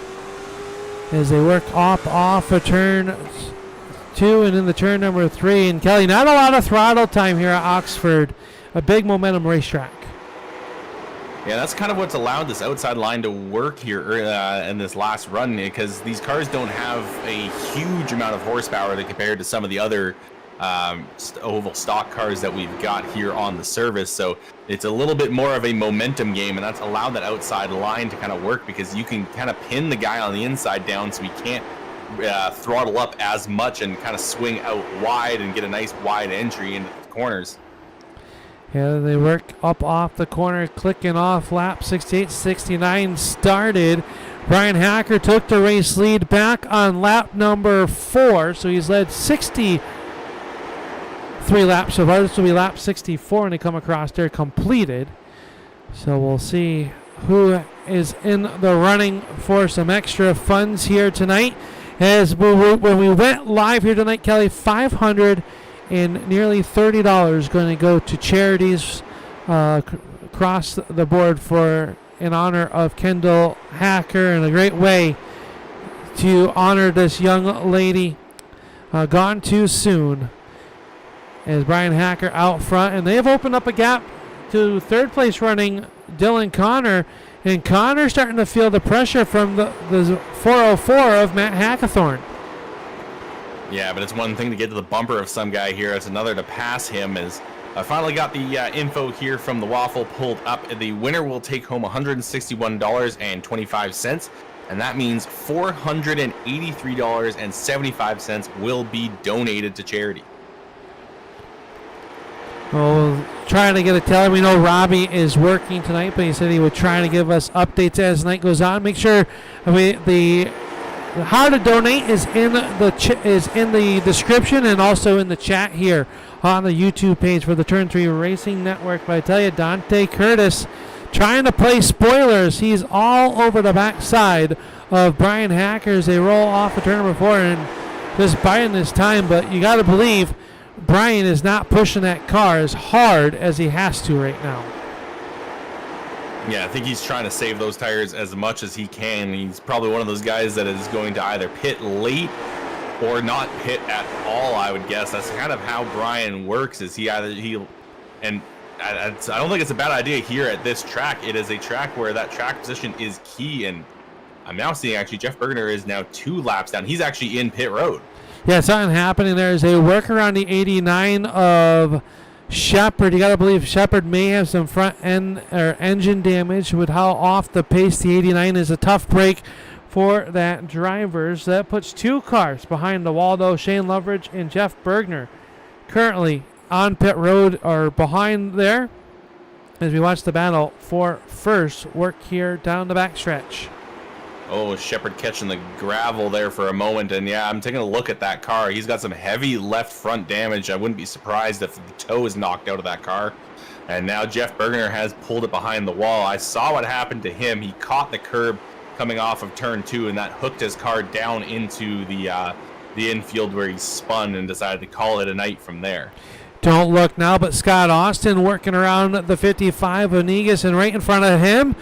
as they work off a turn 2 and into turn number 3. And Kelly, not a lot of throttle time here at Oxford, a big momentum racetrack. Yeah, that's kind of what's allowed this outside line to work here in this last run, because these cars don't have a huge amount of horsepower compared to some of the other oval stock cars that we've got here on the service. So it's a little bit more of a momentum game, and that's allowed that outside line to kind of work, because you can kind of pin the guy on the inside down so he can't throttle up as much and kind of swing out wide and get a nice wide entry into the corners. Yeah, they work up off the corner, clicking off. Lap 68-69 started. Bryan Hacker took the race lead back on lap number 4, so he's led 63 laps so far. This will be lap 64 when they come across there completed. So we'll see who is in the running for some extra funds here tonight. As when we went live here tonight, Kelly, $500 and nearly $30 going to go to charities across the board in honor of Kendall Hacker, and a great way to honor this young lady gone too soon. As Bryan Hacker out front, and they have opened up a gap to 3rd place running Dylan Connor, and Connor starting to feel the pressure from the 404 of Matt Hackathorn. Yeah, but it's one thing to get to the bumper of some guy here. It's another to pass him. As I finally got the info here from the waffle pulled up. The winner will take home $161.25, and that means $483.75 will be donated to charity. Well, trying to get a teller. We know Robbie is working tonight, but he said he would try to give us updates as the night goes on. Make sure the how to donate is in the description and also in the chat here on the YouTube page for the Turn 3 Racing Network. But I tell you, Dante Curtis trying to play spoilers. He's all over the backside of Bryan Hacker as they roll off of turn number 4 and just buying this time. But you got to believe Bryan is not pushing that car as hard as he has to right now. Yeah, I think he's trying to save those tires as much as he can. He's probably one of those guys that is going to either pit late or not pit at all, I would guess. That's kind of how Bryan works, is and I don't think it's a bad idea here at this track. It is a track where that track position is key, and I'm now seeing actually Jeff Bergner is now 2 laps down. He's actually in pit road. Yeah, something happening there. Is a work around the 89 of Shepard. You got to believe Shepard may have some front end or engine damage with how off the pace the 89 is. A tough break for that drivers. That puts 2 cars behind the wall, though. Shane Loveridge and Jeff Bergner currently on pit road or behind there as we watch the battle for first work here down the backstretch. Oh, Shepard catching the gravel there for a moment, and yeah, I'm taking a look at that car. He's got some heavy left front damage. I wouldn't be surprised if the toe is knocked out of that car. And now Jeff Bergner has pulled it behind the wall. I saw what happened to him. He caught the curb coming off of turn 2, and that hooked his car down into the infield where he spun and decided to call it a night from there. Don't look now, but Scott Austin working around the 55 of Negus, and right in front of him,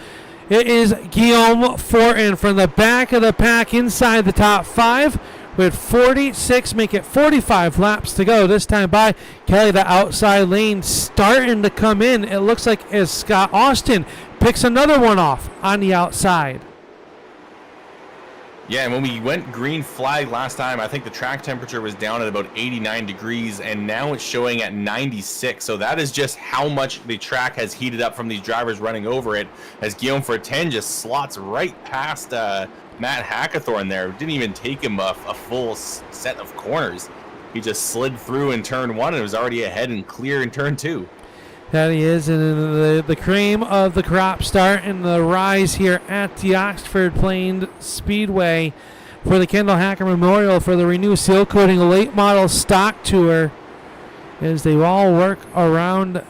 it is Guillaume Fortin from the back of the pack inside the top 5 with 46, make it 45 laps to go this time by. Kelly, the outside lane starting to come in. It looks like as Scott Austin picks another one off on the outside. Yeah, and when we went green flag last time, I think the track temperature was down at about 89 degrees, and now it's showing at 96. So that is just how much the track has heated up from these drivers running over it, as Guillaume Fortin just slots right past Matt Hackathorn there. Didn't even take him a full set of corners. He just slid through in turn 1 and was already ahead and clear in turn 2. That he is, and the cream of the crop starting the rise here at the Oxford Plains Speedway for the Kendall Hacker Memorial for the Renu Sealcoating Late Model Stock Tour as they all work around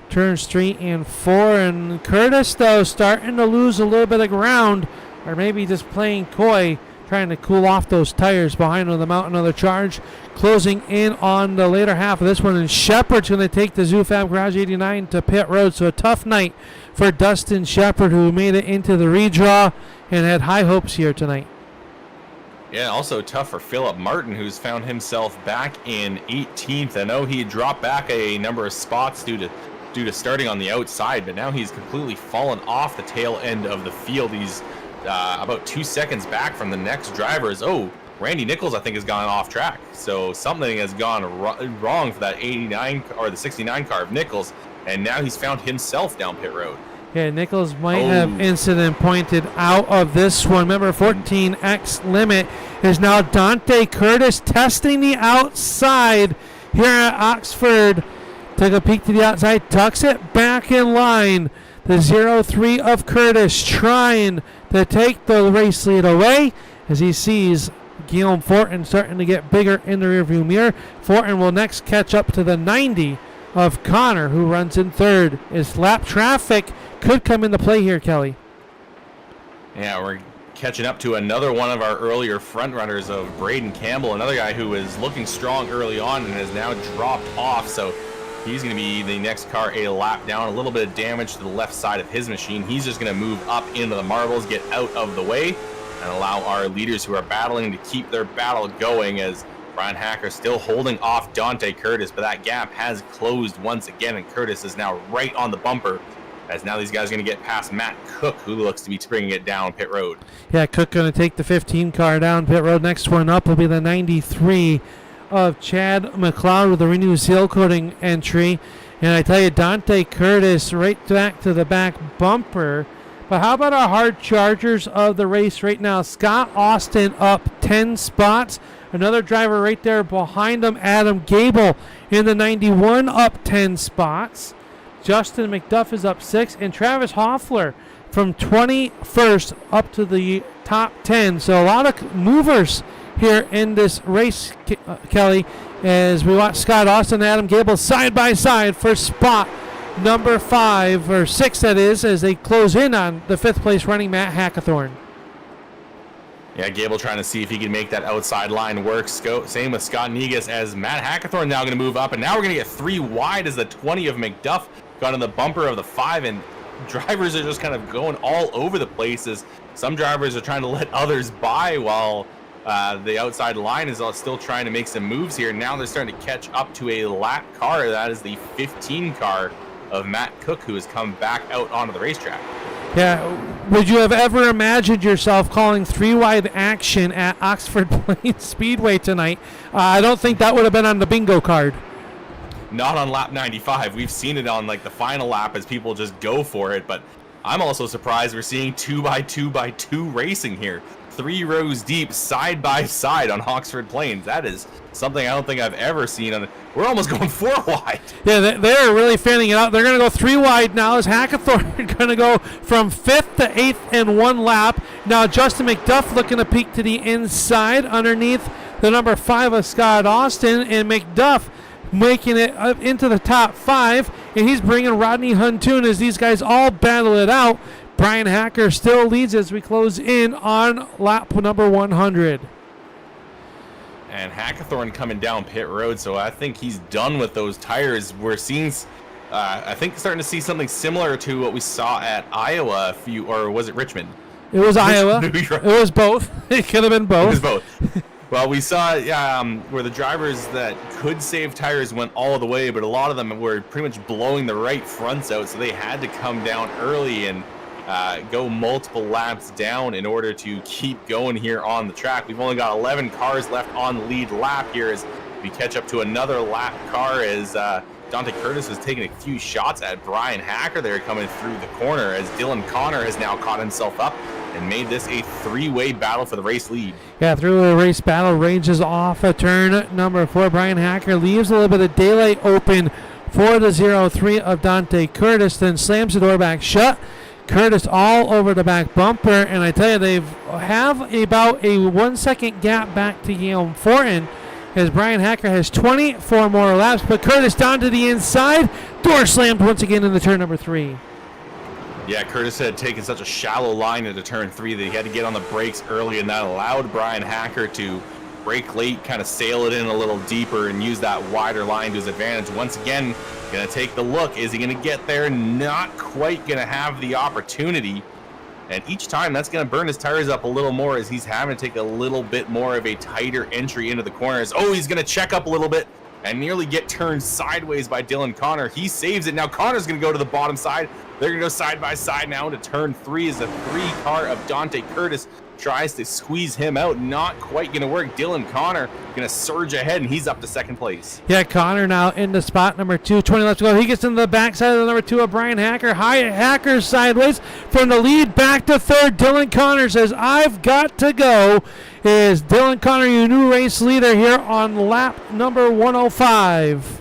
turns 3 and 4. And Curtis, though, starting to lose a little bit of ground, or maybe just playing coy, trying to cool off those tires behind him, the mount another charge. Closing in on the later half of this one, and Shepard's going to take the Zoofab Garage 89 to pit road. So a tough night for Dustin Shepard, who made it into the redraw and had high hopes here tonight. Yeah, also tough for Philip Martin, who's found himself back in 18th. I know he dropped back a number of spots due to starting on the outside, but now he's completely fallen off the tail end of the field. He's about 2 seconds back from the next drivers. Oh, Randy Nichols, I think, has gone off track. So something has gone wrong for that 89 or the 69 car of Nichols, and now he's found himself down pit road. Yeah, Nichols might have incident pointed out of this one. Remember, 14X limit is now Dante Curtis testing the outside here at Oxford. Took a peek to the outside, tucks it back in line. The 0-3 of Curtis trying to take the race lead away as he sees Guillaume Fortin starting to get bigger in the rearview mirror. Fortin will next catch up to the 90 of Connor, who runs in third. As lap traffic could come into play here, Kelly. Yeah, we're catching up to another one of our earlier front runners of Braden Campbell, another guy who was looking strong early on and has now dropped off. So he's going to be the next car a lap down. A little bit of damage to the left side of his machine. He's just going to move up into the marbles, get out of the way, and allow our leaders who are battling to keep their battle going, as Bryan Hacker still holding off Dante Curtis, but that gap has closed once again, and Curtis is now right on the bumper, as now these guys are going to get past Matt Cook, who looks to be bringing it down pit road. Yeah, Cook going to take the 15 car down pit road. Next one up will be the 93 of Chad McLeod with the Renu Sealcoating entry. And I tell you, Dante Curtis right back to the back bumper. But how about our hard chargers of the race right now? Scott Austin up 10 spots. Another driver right there behind him, Adam Gable, in the 91 up 10 spots. Justin McDuff is up 6. And Travis Hoffler from 21st up to the top 10. So a lot of movers here in this race, Kelly, as we watch Scott Austin and Adam Gable side by side for spot number 5 or 6, that is, as they close in on the 5th place running Matt Hackathorn. Yeah, Gable trying to see if he can make that outside line work. Same with Scott Negus as Matt Hackathorn now going to move up. And now we're going to get 3 wide as the 20 of McDuff got in the bumper of the 5. And drivers are just kind of going all over the place as some drivers are trying to let others by while the outside line is still trying to make some moves here. Now they're starting to catch up to a lap car. That is the 15 car of Matt Cook, who has come back out onto the racetrack. Yeah, would you have ever imagined yourself calling 3-wide action at Oxford Plains Speedway tonight? I don't think that would have been on the bingo card. Not on lap 95. We've seen it on like the final lap as people just go for it, but I'm also surprised we're seeing 2x2x2 racing here. 3 rows deep, side by side on Oxford Plains. That is something I don't think I've ever seen. We're almost going 4 wide. Yeah, they're really fanning it out. They're going to go 3 wide now as Hackathorn going to go from 5th to 8th in 1 lap. Now Justin McDuff looking to peek to the inside underneath the number 5 of Scott Austin, and McDuff making it up into the top 5, and he's bringing Rodney Huntoon as these guys all battle it out. Bryan Hacker still leads as we close in on lap number 100. And Hackathorn coming down pit road, so I think he's done with those tires. We're seeing, I think, starting to see something similar to what we saw at Iowa or was it Richmond? It was Iowa. It was both. It could have been both. It was both. Well, we saw where the drivers that could save tires went all the way, but a lot of them were pretty much blowing the right fronts out, so they had to come down early and go multiple laps down in order to keep going here on the track. We've only got 11 cars left on the lead lap here as we catch up to another lap car as Dante Curtis was taking a few shots at Bryan Hacker there coming through the corner as Dylan Connor has now caught himself up and made this a 3-way battle for the race lead. Yeah, three-way race battle ranges off a turn number 4. Bryan Hacker leaves a little bit of daylight open for the 0-3 of Dante Curtis, then slams the door back shut. Curtis all over the back bumper, and I tell you, they have about a 1-second gap back to Guillaume Fortin as Bryan Hacker has 24 more laps, but Curtis down to the inside. Door slammed once again in the turn number 3. Yeah, Curtis had taken such a shallow line into turn 3 that he had to get on the brakes early, and that allowed Bryan Hacker to brake late, kind of sail it in a little deeper and use that wider line to his advantage. Once again, going to take the look. Is he going to get there? Not quite going to have the opportunity. And each time, that's going to burn his tires up a little more as he's having to take a little bit more of a tighter entry into the corners. Oh, he's going to check up a little bit and nearly get turned sideways by Dylan Connor. He saves it. Now Connor's going to go to the bottom side. They're going to go side by side now into turn 3 as the 3 car of Dante Curtis tries to squeeze him out. Not quite going to work. Dylan Connor going to surge ahead, and he's up to 2nd place. Yeah, Connor now into spot number 2. 20 left to go. He gets into the backside of the number 2 of Bryan Hacker. Hacker sideways from the lead back to 3rd. Dylan Connor says, I've got to go. Is Dylan Connor your new race leader here on lap number 105.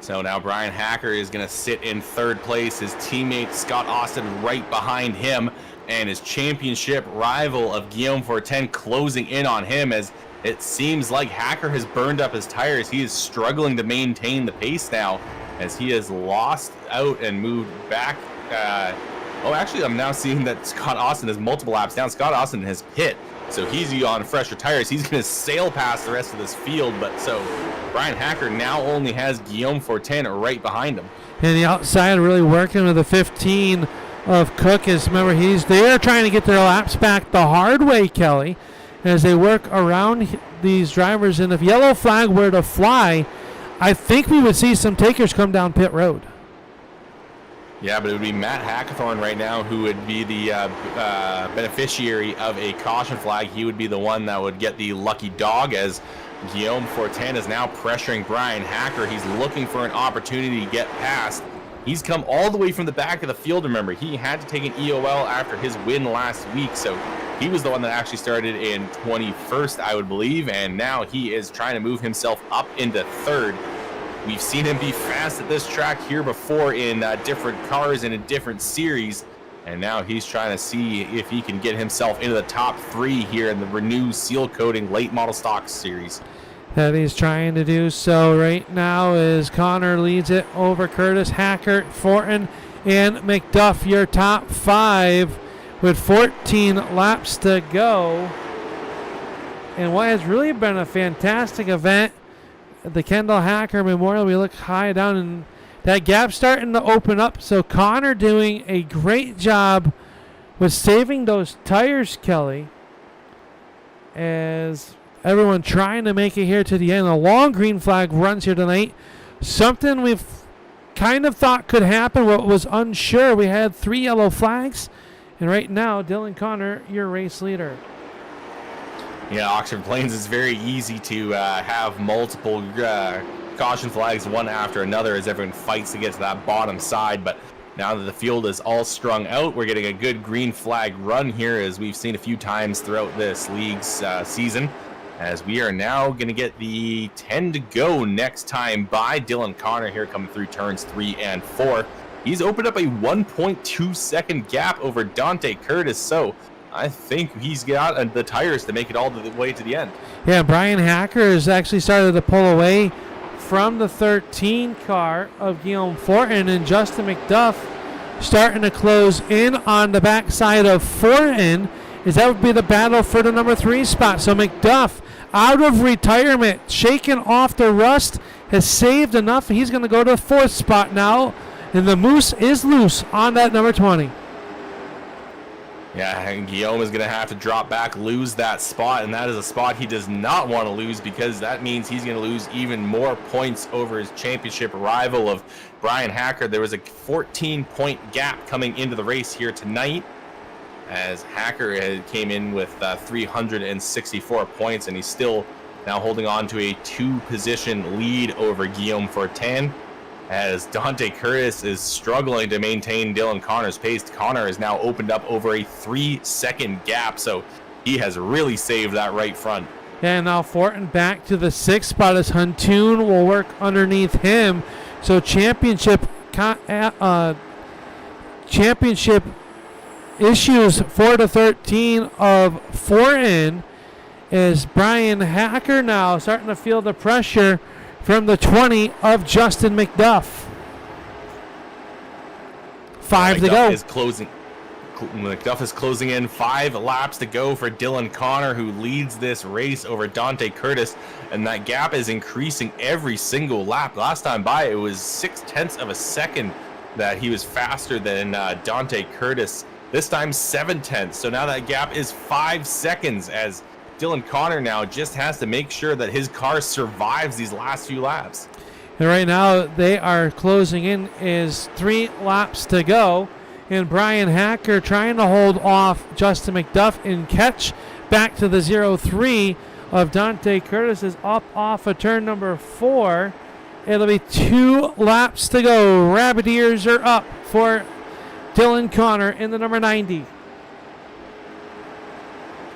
So now Bryan Hacker is going to sit in 3rd place. His teammate Scott Austin right behind him, and his championship rival of Guillaume Fortin closing in on him as it seems like Hacker has burned up his tires. He is struggling to maintain the pace now as he has lost out and moved back. Actually, I'm now seeing that Scott Austin has multiple laps down. Scott Austin has pit, so he's on fresher tires. He's going to sail past the rest of this field, but so Bryan Hacker now only has Guillaume Fortin right behind him. And the outside really working with the 15 of Cook is, remember, they're trying to get their laps back the hard way, Kelly, as they work around these drivers. And if yellow flag were to fly, I think we would see some takers come down pit road. Yeah, but it would be Matt Hackathorn right now who would be the beneficiary of a caution flag. He would be the one that would get the lucky dog as Guillaume Fortin is now pressuring Bryan Hacker. He's looking for an opportunity to get past. He's come all the way from the back of the field, remember. He had to take an EOL after his win last week, so he was the one that actually started in 21st, I would believe, and now he is trying to move himself up into 3rd. We've seen him be fast at this track here before in different cars and in different series, and now he's trying to see if he can get himself into the top 3 here in the Renu Sealcoating Late Model Stocks series. That he's trying to do so right now as Connor leads it over Curtis, Hacker, Fortin, and McDuff, your top 5. with 14 laps to go. And what has really been a fantastic event, the Kendall Hacker Memorial. We look high down, and that gap starting to open up. So Connor doing a great job with saving those tires, Kelly, as everyone trying to make it here to the end. A long green flag runs here tonight. Something we've kind of thought could happen, but was unsure. We had 3 yellow flags, and right now, Dylan Connor, your race leader. Yeah, Oxford Plains is very easy to have multiple caution flags one after another as everyone fights to get to that bottom side. But now that the field is all strung out, we're getting a good green flag run here, as we've seen a few times throughout this league's season. As we are now going to get the 10 to go next time by Dylan Connor here coming through turns 3 and 4. He's opened up a 1.2 second gap over Dante Curtis, so I think he's got the tires to make it all the way to the end. Yeah, Bryan Hacker has actually started to pull away from the 13 car of Guillaume Fortin, and Justin McDuff starting to close in on the backside of Fortin, as that would be the battle for the number 3 spot. So McDuff, out of retirement, shaking off the rust, has saved enough. He's going to go to the 4th spot now, and the Moose is loose on that number 20. Yeah, and Guillaume is going to have to drop back, lose that spot, and that is a spot he does not want to lose, because that means he's going to lose even more points over his championship rival of Bryan Hacker. There was a 14-point gap coming into the race here tonight, as Hacker came in with 364 points, and he's still now holding on to a 2-position lead over Guillaume Fortin, as Dante Curtis is struggling to maintain Dylan Connor's pace. Connor has now opened up over a 3-second gap, so he has really saved that right front. And now Fortin back to the 6th spot, as Huntoon will work underneath him. So championship issues 4 to 13 of Fortin, is Bryan Hacker now starting to feel the pressure from the 20 of Justin McDuff. 5 to go. McDuff is closing in. 5 laps to go for Dylan Connor, who leads this race over Dante Curtis, and that gap is increasing every single lap. Last time by, it was 0.6 of a second that he was faster than Dante Curtis. This time 0.7. So now that gap is 5 seconds, as Dylan Connor now just has to make sure that his car survives these last few laps. And right now they are closing in, is 3 laps to go, and Bryan Hacker trying to hold off Justin McDuff and catch back to the 0-3 of Dante Curtis, is up off of turn number 4. It'll be 2 laps to go. Rabbit ears are up for Dylan Connor in the number 90.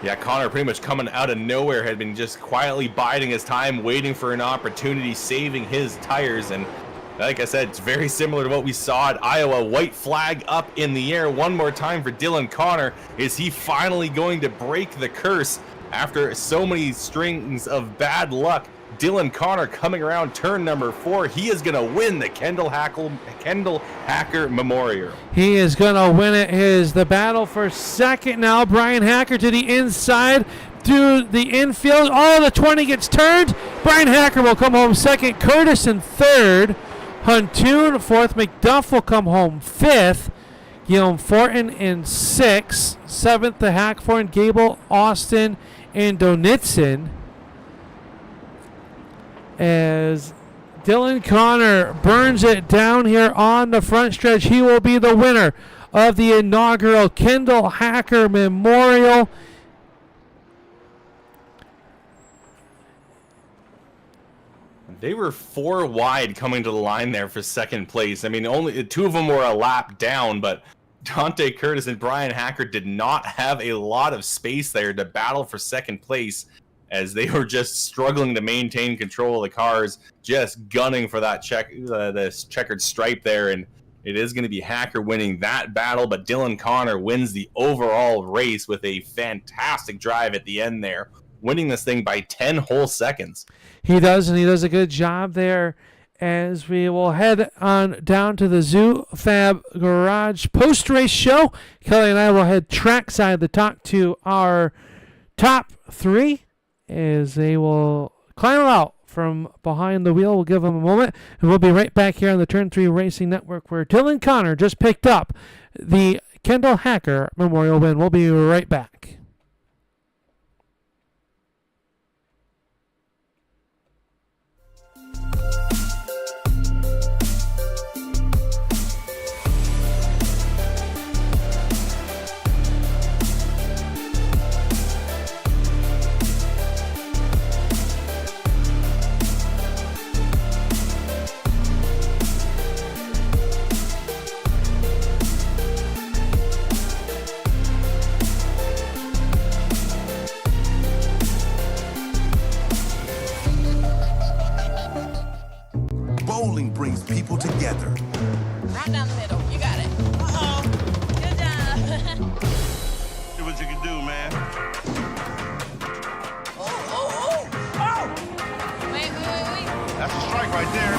Yeah, Connor pretty much coming out of nowhere, had been just quietly biding his time, waiting for an opportunity, saving his tires. And like I said, it's very similar to what we saw at Iowa. White flag up in the air one more time for Dylan Connor. Is he finally going to break the curse after so many strings of bad luck? Dylan Connor coming around turn number 4. He is going to win the Kendall Hacker Memorial. He is going to win it. Is the battle for second now. Bryan Hacker to the inside, to the infield. Oh, the 20 gets turned. Bryan Hacker will come home second. Curtis in third. Huntoon fourth. McDuff will come home fifth. Guillaume Fortin in sixth. Seventh, the Hackthorne, Gable, Austin, and Donitson. As Dylan Connor burns it down here on the front stretch, he will be the winner of the inaugural Kendall Hacker Memorial. They were 4 wide coming to the line there for second place. I mean, only 2 of them were a lap down, but Dante Curtis and Bryan Hacker did not have a lot of space there to battle for second place, as they were just struggling to maintain control of the cars, just gunning for that this checkered stripe there. And it is going to be Hacker winning that battle, but Dylan Connor wins the overall race with a fantastic drive at the end there, winning this thing by 10 whole seconds. He does, and he does a good job there as we will head on down to the Zoo Fab Garage post-race show. Kelly and I will head trackside to talk to our top 3 as they will climb out from behind the wheel. We'll give them a moment, and we'll be right back here on the Turn 3 Racing Network, where Dylan Connor just picked up the Kendall Hacker Memorial win. We'll be right back. Bowling brings people together. Right down the middle. You got it. Uh-oh. Good job. See what you can do, man. Oh. Wait. That's a strike right there.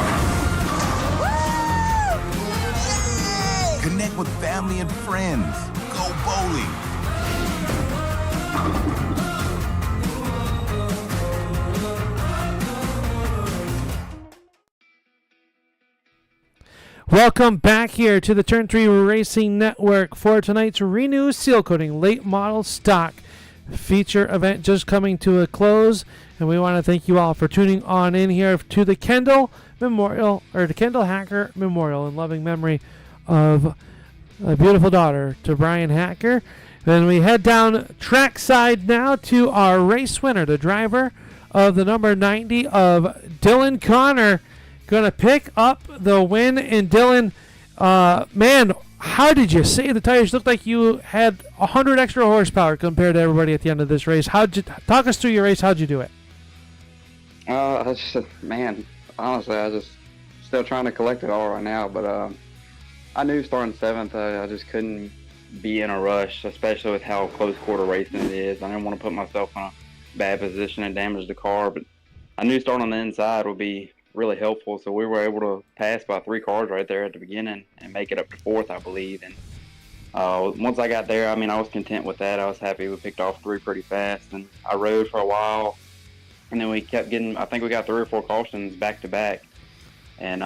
Woo! Connect with family and friends. Go bowling. Welcome back here to the Turn 3 Racing Network for tonight's Renu Sealcoating Late Model Stock feature event just coming to a close. And we want to thank you all for tuning on in here to the Kendall Memorial, or the Kendall Hacker Memorial, in loving memory of a beautiful daughter to Bryan Hacker. Then we head down trackside now to our race winner, the driver of the number 90 of Dylan Connor, going to pick up the win. And Dylan, man, how did you save the tires? Looked like you had 100 extra horsepower compared to everybody at the end of this race. Talk us through your race? How'd you do it? Man, honestly, I just still trying to collect it all right now. But I knew starting 7th, I just couldn't be in a rush, especially with how close quarter racing it is. I didn't want to put myself in a bad position and damage the car, but I knew starting on the inside would be really helpful, so we were able to pass by 3 cars right there at the beginning and make it up to 4th, I believe. And once I got there, I mean, I was content with that. I was happy we picked off 3 pretty fast, and I rode for a while, and then we kept getting, I think we got 3 or 4 cautions back to back, and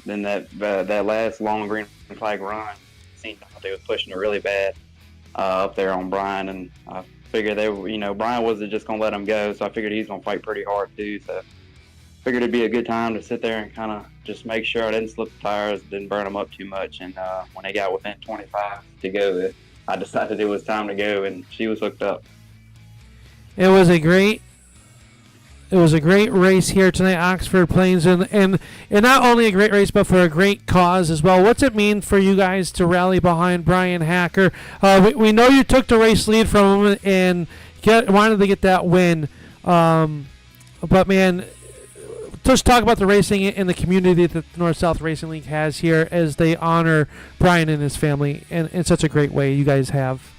then that last long green flag run seemed like they was pushing it really bad up there on Bryan, and I figured they were, Bryan wasn't just gonna let him go, so I figured he's gonna fight pretty hard too. So figured it'd be a good time to sit there and kind of just make sure I didn't slip the tires, didn't burn them up too much. And when they got within 25 to go, I decided it was time to go, and she was hooked up. It was a great race here tonight, Oxford Plains, and not only a great race, but for a great cause as well. What's it mean for you guys to rally behind Bryan Hacker? We know you took the race lead from him and wanted to get that win, but man, just talk about the racing and the community that the North-South Racing League has here as they honor Bryan and his family in such a great way you guys have.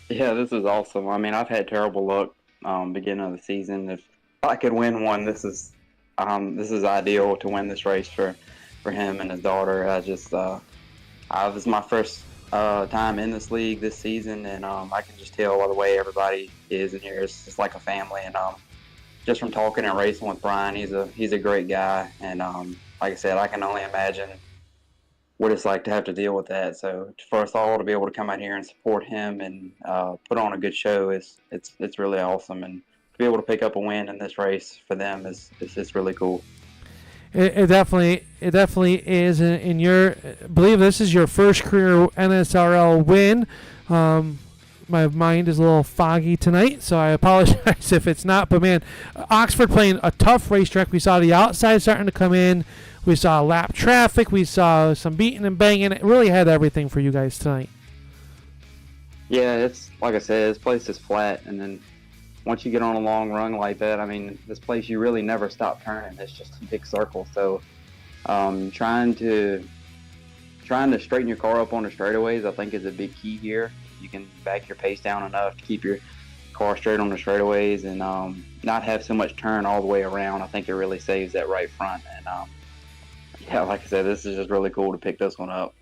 Yeah, this is awesome. I mean, I've had terrible luck beginning of the season. If I could win one, this is ideal to win this race for him and his daughter. This is my first time in this league this season, and I can just tell by the way everybody is in here. It's just like a family, and just from talking and racing with Bryan, he's a great guy, and like I said, I can only imagine what it's like to have to deal with that. So for us all to be able to come out here and support him and put on a good show it's really awesome, and to be able to pick up a win in this race for them is really cool. It definitely is. And I believe this is your first career NSRL win. My mind is a little foggy tonight, so I apologize if it's not. But, man, Oxford playing a tough racetrack. We saw the outside starting to come in. We saw lap traffic. We saw some beating and banging. It really had everything for you guys tonight. Yeah, it's like I said, this place is flat. And then once you get on a long run like that, I mean, this place, you really never stop turning. It's just a big circle. So trying to straighten your car up on the straightaways, I think, is a big key here. You can back your pace down enough to keep your car straight on the straightaways and not have so much turn all the way around. I think it really saves that right front. And yeah, like I said, this is just really cool to pick this one up.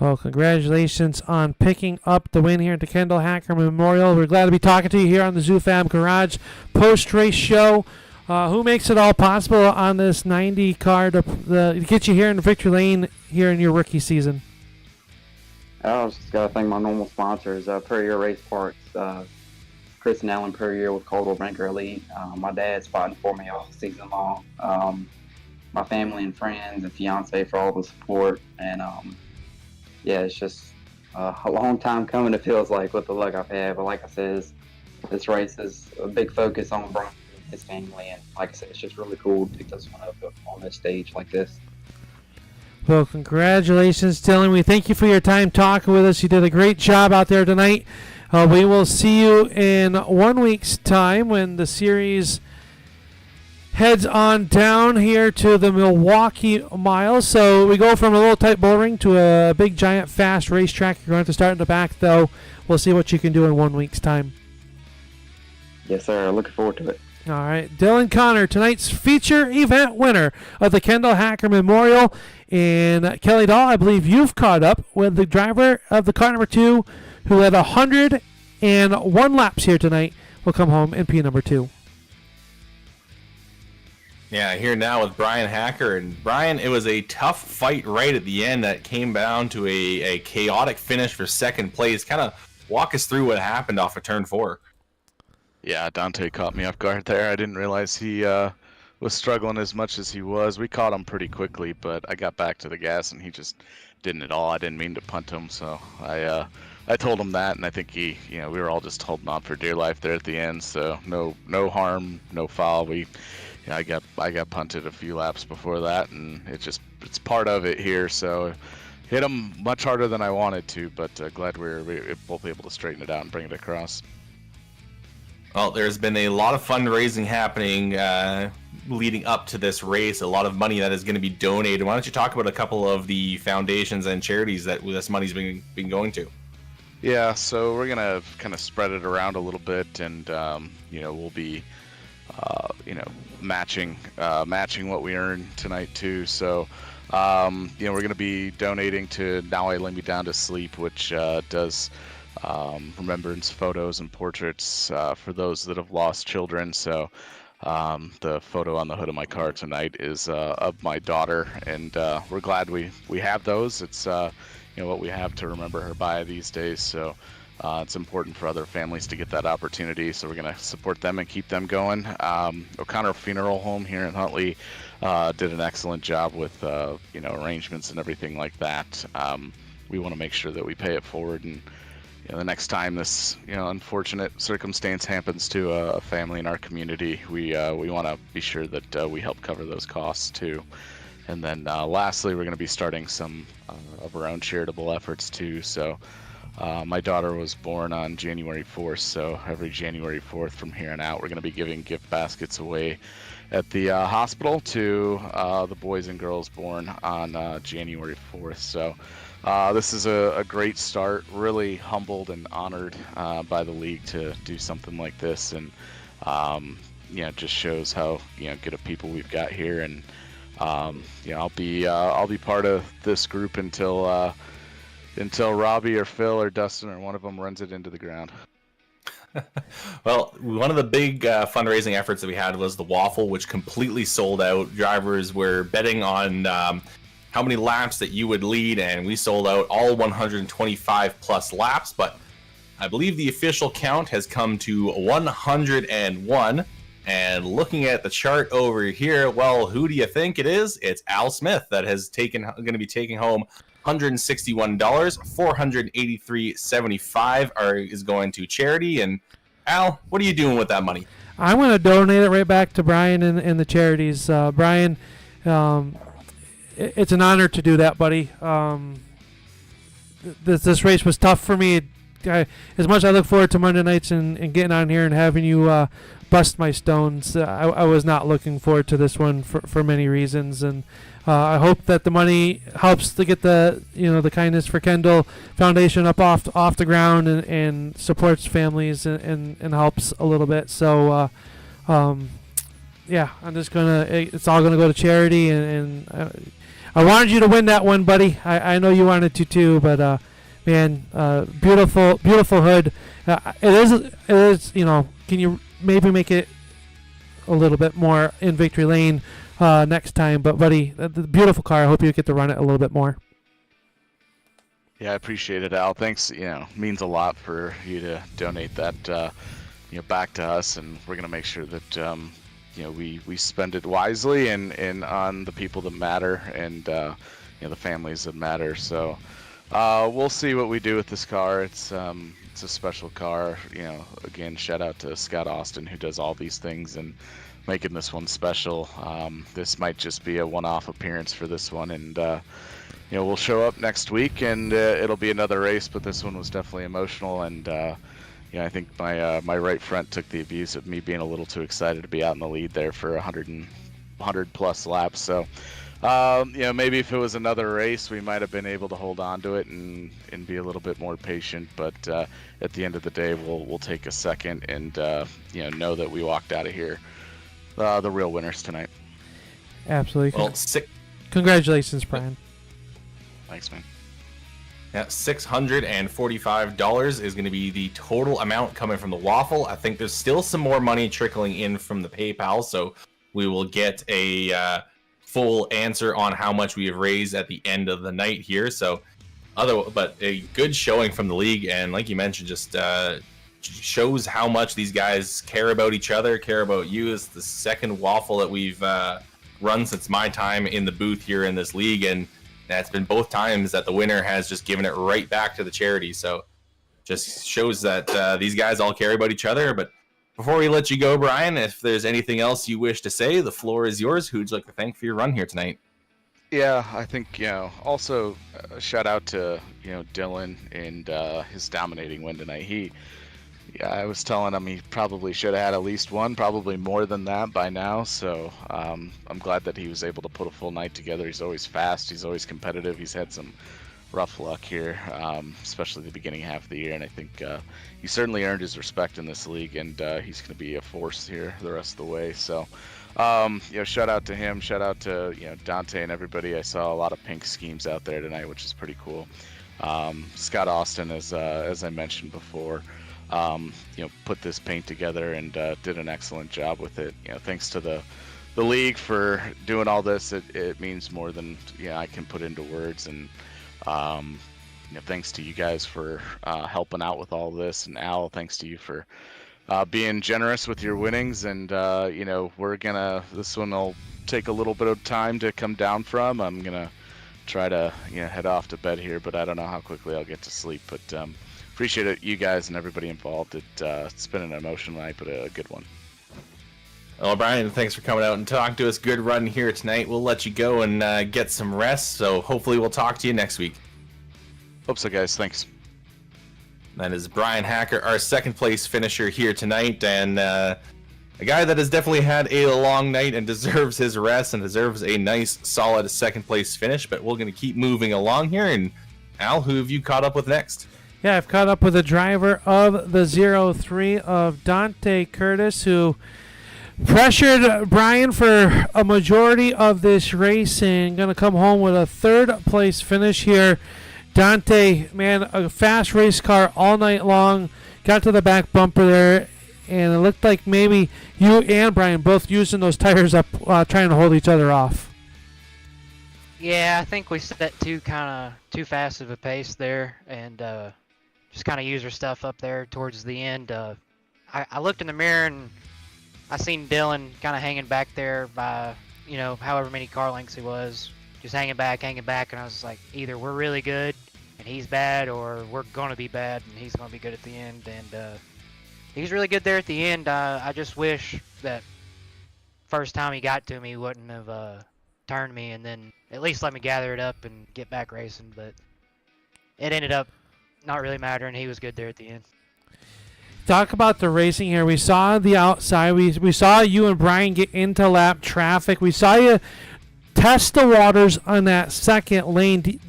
Well, congratulations on picking up the win here at the Kendall Hacker Memorial. We're glad to be talking to you here on the ZooFam Garage post-race show. Who makes it all possible on this 90 car to get you here in the victory lane here in your rookie season? I just got to thank my normal sponsors, Per Year Race Parts, Chris and Alan Per Year with Caldwell Banker Elite. My dad's fighting for me all season long. My family and friends and fiance for all the support. And yeah, it's just a long time coming, it feels like, with the luck I've had. But like I said, this race is a big focus on Bryan and his family. And like I said, it's just really cool to pick this one up on this stage like this. Well, congratulations, Dylan. We thank you for your time talking with us. You did a great job out there tonight. We will see you in 1 week's time when the series heads on down here to the Milwaukee Mile. So we go from a little tight bull ring to a big, giant, fast racetrack. You're going to have to start in the back, though. We'll see what you can do in 1 week's time. Yes, sir. Looking forward to it. All right. Dylan Connor, tonight's feature event winner of the Kendall Hacker Memorial. And Kelly Dahl, I believe you've caught up with the driver of the car number 2 who had 101 laps here tonight. Will come home in P number 2. Yeah, here now with Bryan Hacker. And Bryan, it was a tough fight right at the end that came down to a chaotic finish for second place. Kind of walk us through what happened off of turn 4. Yeah, Dante caught me off guard there. I didn't realize he was struggling as much as he was. We caught him pretty quickly, but I got back to the gas and he just didn't at all. I didn't mean to punt him, so I told him that, and I think he, we were all just holding on for dear life there at the end. So no harm, no foul. I got punted a few laps before that, and it's part of it here. So hit him much harder than I wanted to, but glad we were both able to straighten it out and bring it across. Well, there's been a lot of fundraising happening leading up to this race, a lot of money that is going to be donated. Why don't you talk about a couple of the foundations and charities that this money's been going to? Yeah, so we're going to kind of spread it around a little bit, and, we'll be, matching what we earn tonight, too. So, we're going to be donating to Now I Lay Me Down to Sleep, which does remembrance photos and portraits for those that have lost children. So the photo on the hood of my car tonight is of my daughter, and we're glad we have those. It's what we have to remember her by these days. So it's important for other families to get that opportunity. So we're going to support them and keep them going. O'Connor Funeral Home here in Huntley did an excellent job with arrangements and everything like that. We want to make sure that we pay it forward, and the next time this unfortunate circumstance happens to a family in our community, we want to be sure that we help cover those costs too. And then lastly, we're going to be starting some of our own charitable efforts too. So my daughter was born on January 4th, so every January 4th from here on out, we're going to be giving gift baskets away at the hospital to the boys and girls born on January 4th. So this is a great start. Really humbled and honored by the league to do something like this, and it just shows how good of people we've got here. And I'll be part of this group until Robbie or Phil or Dustin or one of them runs it into the ground. Well, one of the big fundraising efforts that we had was the waffle, which completely sold out. Drivers were betting on how many laps that you would lead, and we sold out all 125 plus laps. But I believe the official count has come to 101. And looking at the chart over here, well, who do you think it is? It's Al Smith that has going to be taking home $161. $483.75 is going to charity. And Al, what are you doing with that money? I'm going to donate it right back to Bryan and the charities. Bryan, it's an honor to do that, buddy. This race was tough for me. as much as I look forward to Monday nights and getting on here and having you bust my stones, I was not looking forward to this one for many reasons, and I hope that the money helps to get the the Kindness for Kendall Foundation up off the ground and supports families and helps a little bit. So yeah, I'm just it's all gonna go to charity, and I wanted you to win that one, buddy. I know you wanted to too, but man, beautiful hood. It is can you maybe make it a little bit more in victory lane next time? But buddy, the beautiful car. I hope you get to run it a little bit more. Yeah, I appreciate it, Al. Thanks. Means a lot for you to donate that back to us, and we're gonna make sure that we spend it wisely and on the people that matter and the families that matter. So we'll see what we do with this car. It's a special car. Again, shout out to Scott Austin, who does all these things and making this one special. This might just be a one-off appearance for this one, and we'll show up next week and it'll be another race, but this one was definitely emotional, and I think my right front took the abuse of me being a little too excited to be out in the lead there for 100 plus laps. So maybe if it was another race, we might have been able to hold on to it and be a little bit more patient, but at the end of the day, we'll take a second and know that we walked out of here the real winners tonight. Absolutely. Well, congratulations, Bryan. Thanks, man. Yeah, $645 is going to be the total amount coming from the waffle. I think there's still some more money trickling in from the PayPal, so we will get a full answer on how much we have raised at the end of the night here. So, but a good showing from the league, and like you mentioned, just shows how much these guys care about each other, care about you. It's the second waffle that we've run since my time in the booth here in this league, and that's been both times that the winner has just given it right back to the charity. So just shows that these guys all care about each other. But before we let you go, Bryan, if there's anything else you wish to say, the floor is yours. Who'd you like to thank for your run here tonight? Yeah, I think, also shout out to, Dylan and his dominating win tonight. I was telling him he probably should have had at least one, probably more than that by now. So I'm glad that he was able to put a full night together. He's always fast. He's always competitive. He's had some rough luck here, especially the beginning half of the year. And I think he certainly earned his respect in this league, and he's going to be a force here the rest of the way. So, shout out to him. Shout out to, Dante and everybody. I saw a lot of pink schemes out there tonight, which is pretty cool. Scott Austin, as I mentioned before, put this paint together and did an excellent job with it. Thanks to the league for doing all this. It means more than I can put into words. And thanks to you guys for helping out with all this. And Al, thanks to you for being generous with your winnings. And this one will take a little bit of time to come down from. I'm gonna try to head off to bed here, but I don't know how quickly I'll get to sleep. But appreciate it, you guys and everybody involved. It's been an emotional night, but a good one. Well, Bryan, thanks for coming out and talking to us. Good run here tonight. We'll let you go and get some rest, so hopefully we'll talk to you next week. Hope so, guys. Thanks. That is Bryan Hacker, our second place finisher here tonight, and a guy that has definitely had a long night and deserves his rest and deserves a nice, solid second place finish, but we're going to keep moving along here. And Al, who have you caught up with next? Yeah, I've caught up with the driver of the 03 of Dante Curtis, who pressured Bryan for a majority of this race and going to come home with a third place finish here. Dante, man, a fast race car all night long, got to the back bumper there, and it looked like maybe you and Bryan both using those tires up, trying to hold each other off. Yeah, I think we set too fast of a pace there, and just kind of used our stuff up there towards the end. I looked in the mirror and I seen Dylan kind of hanging back there by, however many car lengths he was, just hanging back, and I was like, either we're really good and he's bad, or we're going to be bad and he's going to be good at the end. And he's really good there at the end. I just wish that first time he got to me, he wouldn't have turned me and then at least let me gather it up and get back racing. But it ended up not really mattering. He was good there at the end. Talk about the racing here. We saw the outside. We saw you and Bryan get into lap traffic. We saw you test the waters on that second lane.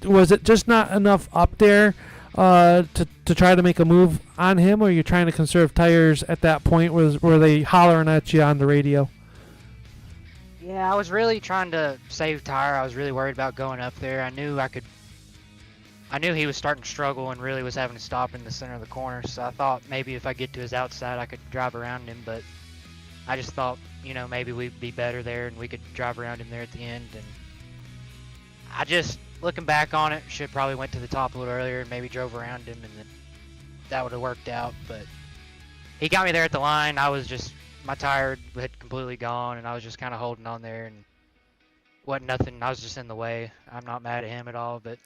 Was it just not enough up there to try to make a move on him, or you're trying to conserve tires at that point? Were they hollering at you on the radio? Yeah, I was really trying to save tire. I was really worried about going up there. I knew he was starting to struggle and really was having to stop in the center of the corner. So I thought maybe if I get to his outside, I could drive around him. But I just thought, maybe we'd be better there and we could drive around him there at the end. And I just, looking back on it, should probably went to the top a little earlier and maybe drove around him, and then that would have worked out. But he got me there at the line. I was just, my tire had completely gone, and I was just kind of holding on there, and wasn't nothing. I was just in the way. I'm not mad at him at all, but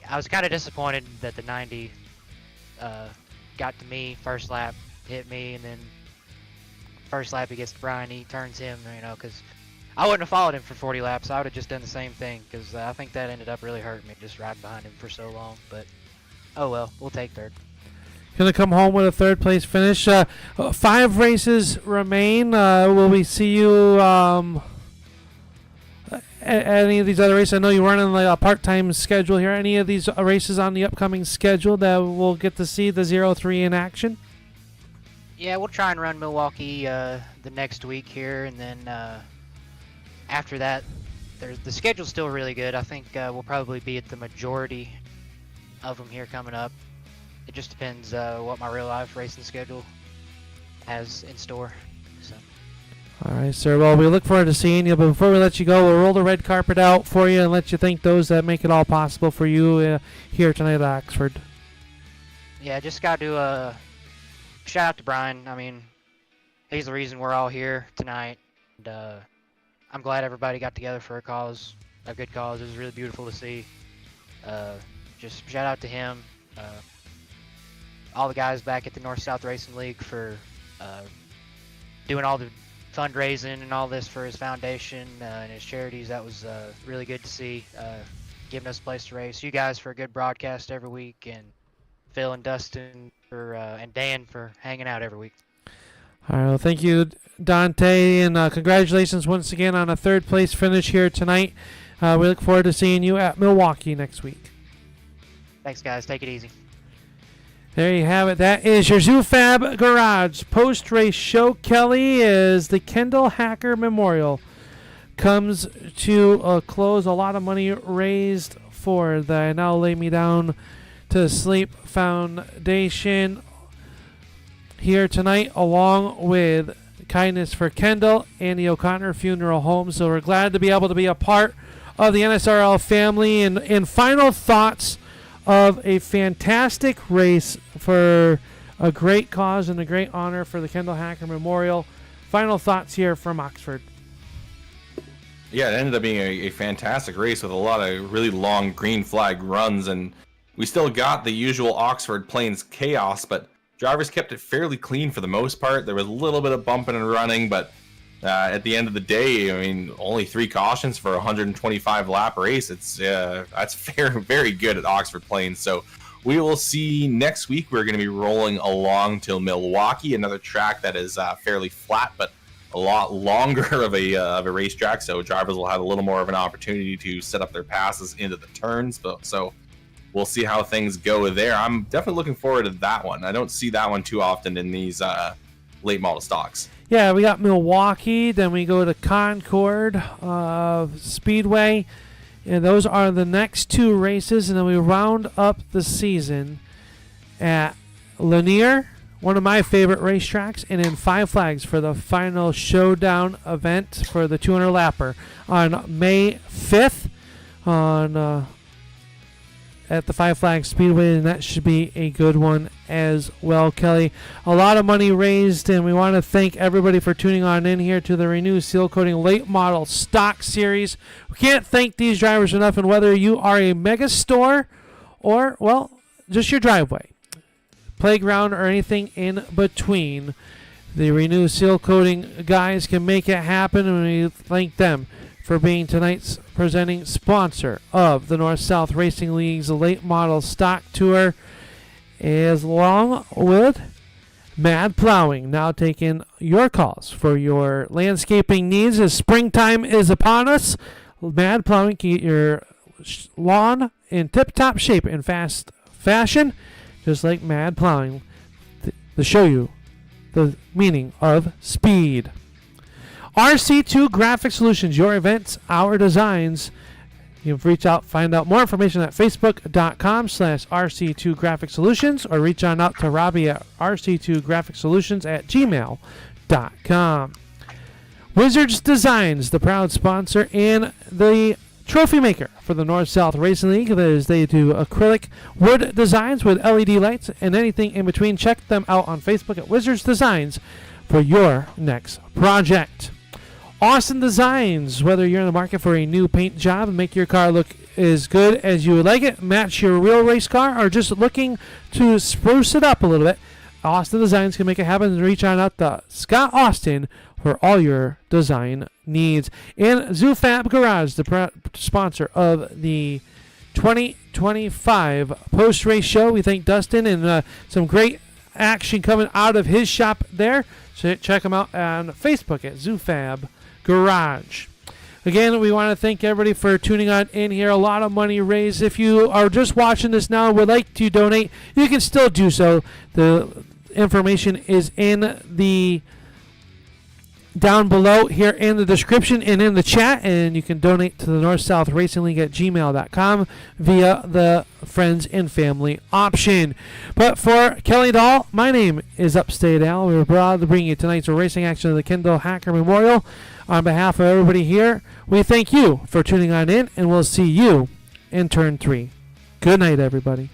I was kind of disappointed that the 90 got to me. First lap hit me, and then first lap he gets to Bryan, he turns him, because I wouldn't have followed him for 40 laps. I would have just done the same thing, because I think that ended up really hurting me, just riding behind him for so long. But oh well, we'll take third. Going to come home with a third place finish. 5 races remain. Will we see you at any of these other races? I know you weren't on a part-time schedule here. Any of these races on the upcoming schedule that we'll get to see the 0-3 in action? Yeah, we'll try and run Milwaukee the next week here, and then after that, the schedule's still really good. I think we'll probably be at the majority of them here coming up. It just depends what my real life racing schedule has in store. So. All right, sir. Well, we look forward to seeing you. But before we let you go, we'll roll the red carpet out for you and let you thank those that make it all possible for you here tonight at Oxford. Yeah, just got to shout out to Bryan. I mean, he's the reason we're all here tonight. And I'm glad everybody got together for a cause, a good cause. It was really beautiful to see. Just shout out to him. All the guys back at the North-South Racing League for doing all the fundraising and all this for his foundation and his charities. That was really good to see, giving us a place to race. You guys for a good broadcast every week, and Phil and Dustin and Dan for hanging out every week. All right, well, thank you, Dante, and congratulations once again on a third place finish here tonight. We look forward to seeing you at Milwaukee next week. Thanks, guys. Take it easy. There you have it. That is your ZooFab Garage post-race show. Kelly, is the Kendall Hacker Memorial comes to a close. A lot of money raised for the Now Lay Me Down to Sleep Foundation here tonight, along with Kindness for Kendall and the O'Connor Funeral Home. So we're glad to be able to be a part of the NSRL family. And final thoughts of a fantastic race for a great cause and a great honor for the Kendall Hacker Memorial. Final thoughts here from Oxford. Yeah, it ended up being a fantastic race with a lot of really long green flag runs, and we still got the usual Oxford Plains chaos, but drivers kept it fairly clean for the most part. There was a little bit of bumping and running, but at the end of the day, I mean, only 3 cautions for a 125 lap race. That's very good at Oxford Plains. So we will see next week. We're going to be rolling along till Milwaukee, another track that is fairly flat, but a lot longer of a racetrack. So drivers will have a little more of an opportunity to set up their passes into the turns. So we'll see how things go there. I'm definitely looking forward to that one. I don't see that one too often in these late model stocks. Yeah, we got Milwaukee, then we go to Concord Speedway, and those are the next 2 races, and then we round up the season at Lanier, one of my favorite racetracks, and in Five Flags for the final showdown event for the 200 lapper on May 5th at the Five Flags Speedway, and that should be a good one as well, Kelly. A lot of money raised, and we want to thank everybody for tuning on in here to the Renu Sealcoating Late Model Stock Series. We can't thank these drivers enough, and whether you are a mega store or, well, just your driveway, playground, or anything in between, the Renu Sealcoating guys can make it happen, and we thank them for being tonight's presenting sponsor of the North-South Racing League's Late Model Stock Tour, is along with Mad Plowing, now taking your calls for your landscaping needs as springtime is upon us. Mad Plowing can get your lawn in tip-top shape in fast fashion, just like Mad Plowing, to show you the meaning of speed. RC2 Graphic Solutions, your events, our designs. You can reach out, find out more information at facebook.com/RC2 Graphic Solutions, or reach on out to Robbie at RC2 Graphic Solutions at gmail.com. Wizards Designs, the proud sponsor and the trophy maker for the North-South Racing League. That is, they do acrylic wood designs with LED lights and anything in between. Check them out on Facebook at Wizards Designs for your next project. Austin Designs, whether you're in the market for a new paint job and make your car look as good as you would like it, match your real race car, or just looking to spruce it up a little bit, Austin Designs can make it happen. And reach on out to Scott Austin for all your design needs. And ZooFab Garage, the sponsor of the 2025 post-race show. We thank Dustin and some great action coming out of his shop there. So check him out on Facebook at ZooFab Garage. Again, we want to thank everybody for tuning on in here. A lot of money raised. If you are just watching this now and would like to donate, you can still do so. The information is in the down below here in the description and in the chat, and you can donate to the North-South Racing League at gmail.com via the friends and family option. But for Kelly Dahl, my name is Upstate Al. We're proud to bring you tonight's racing action of the Kendall Hacker Memorial. On behalf of everybody here, we thank you for tuning on in, and we'll see you in turn 3. Good night, everybody.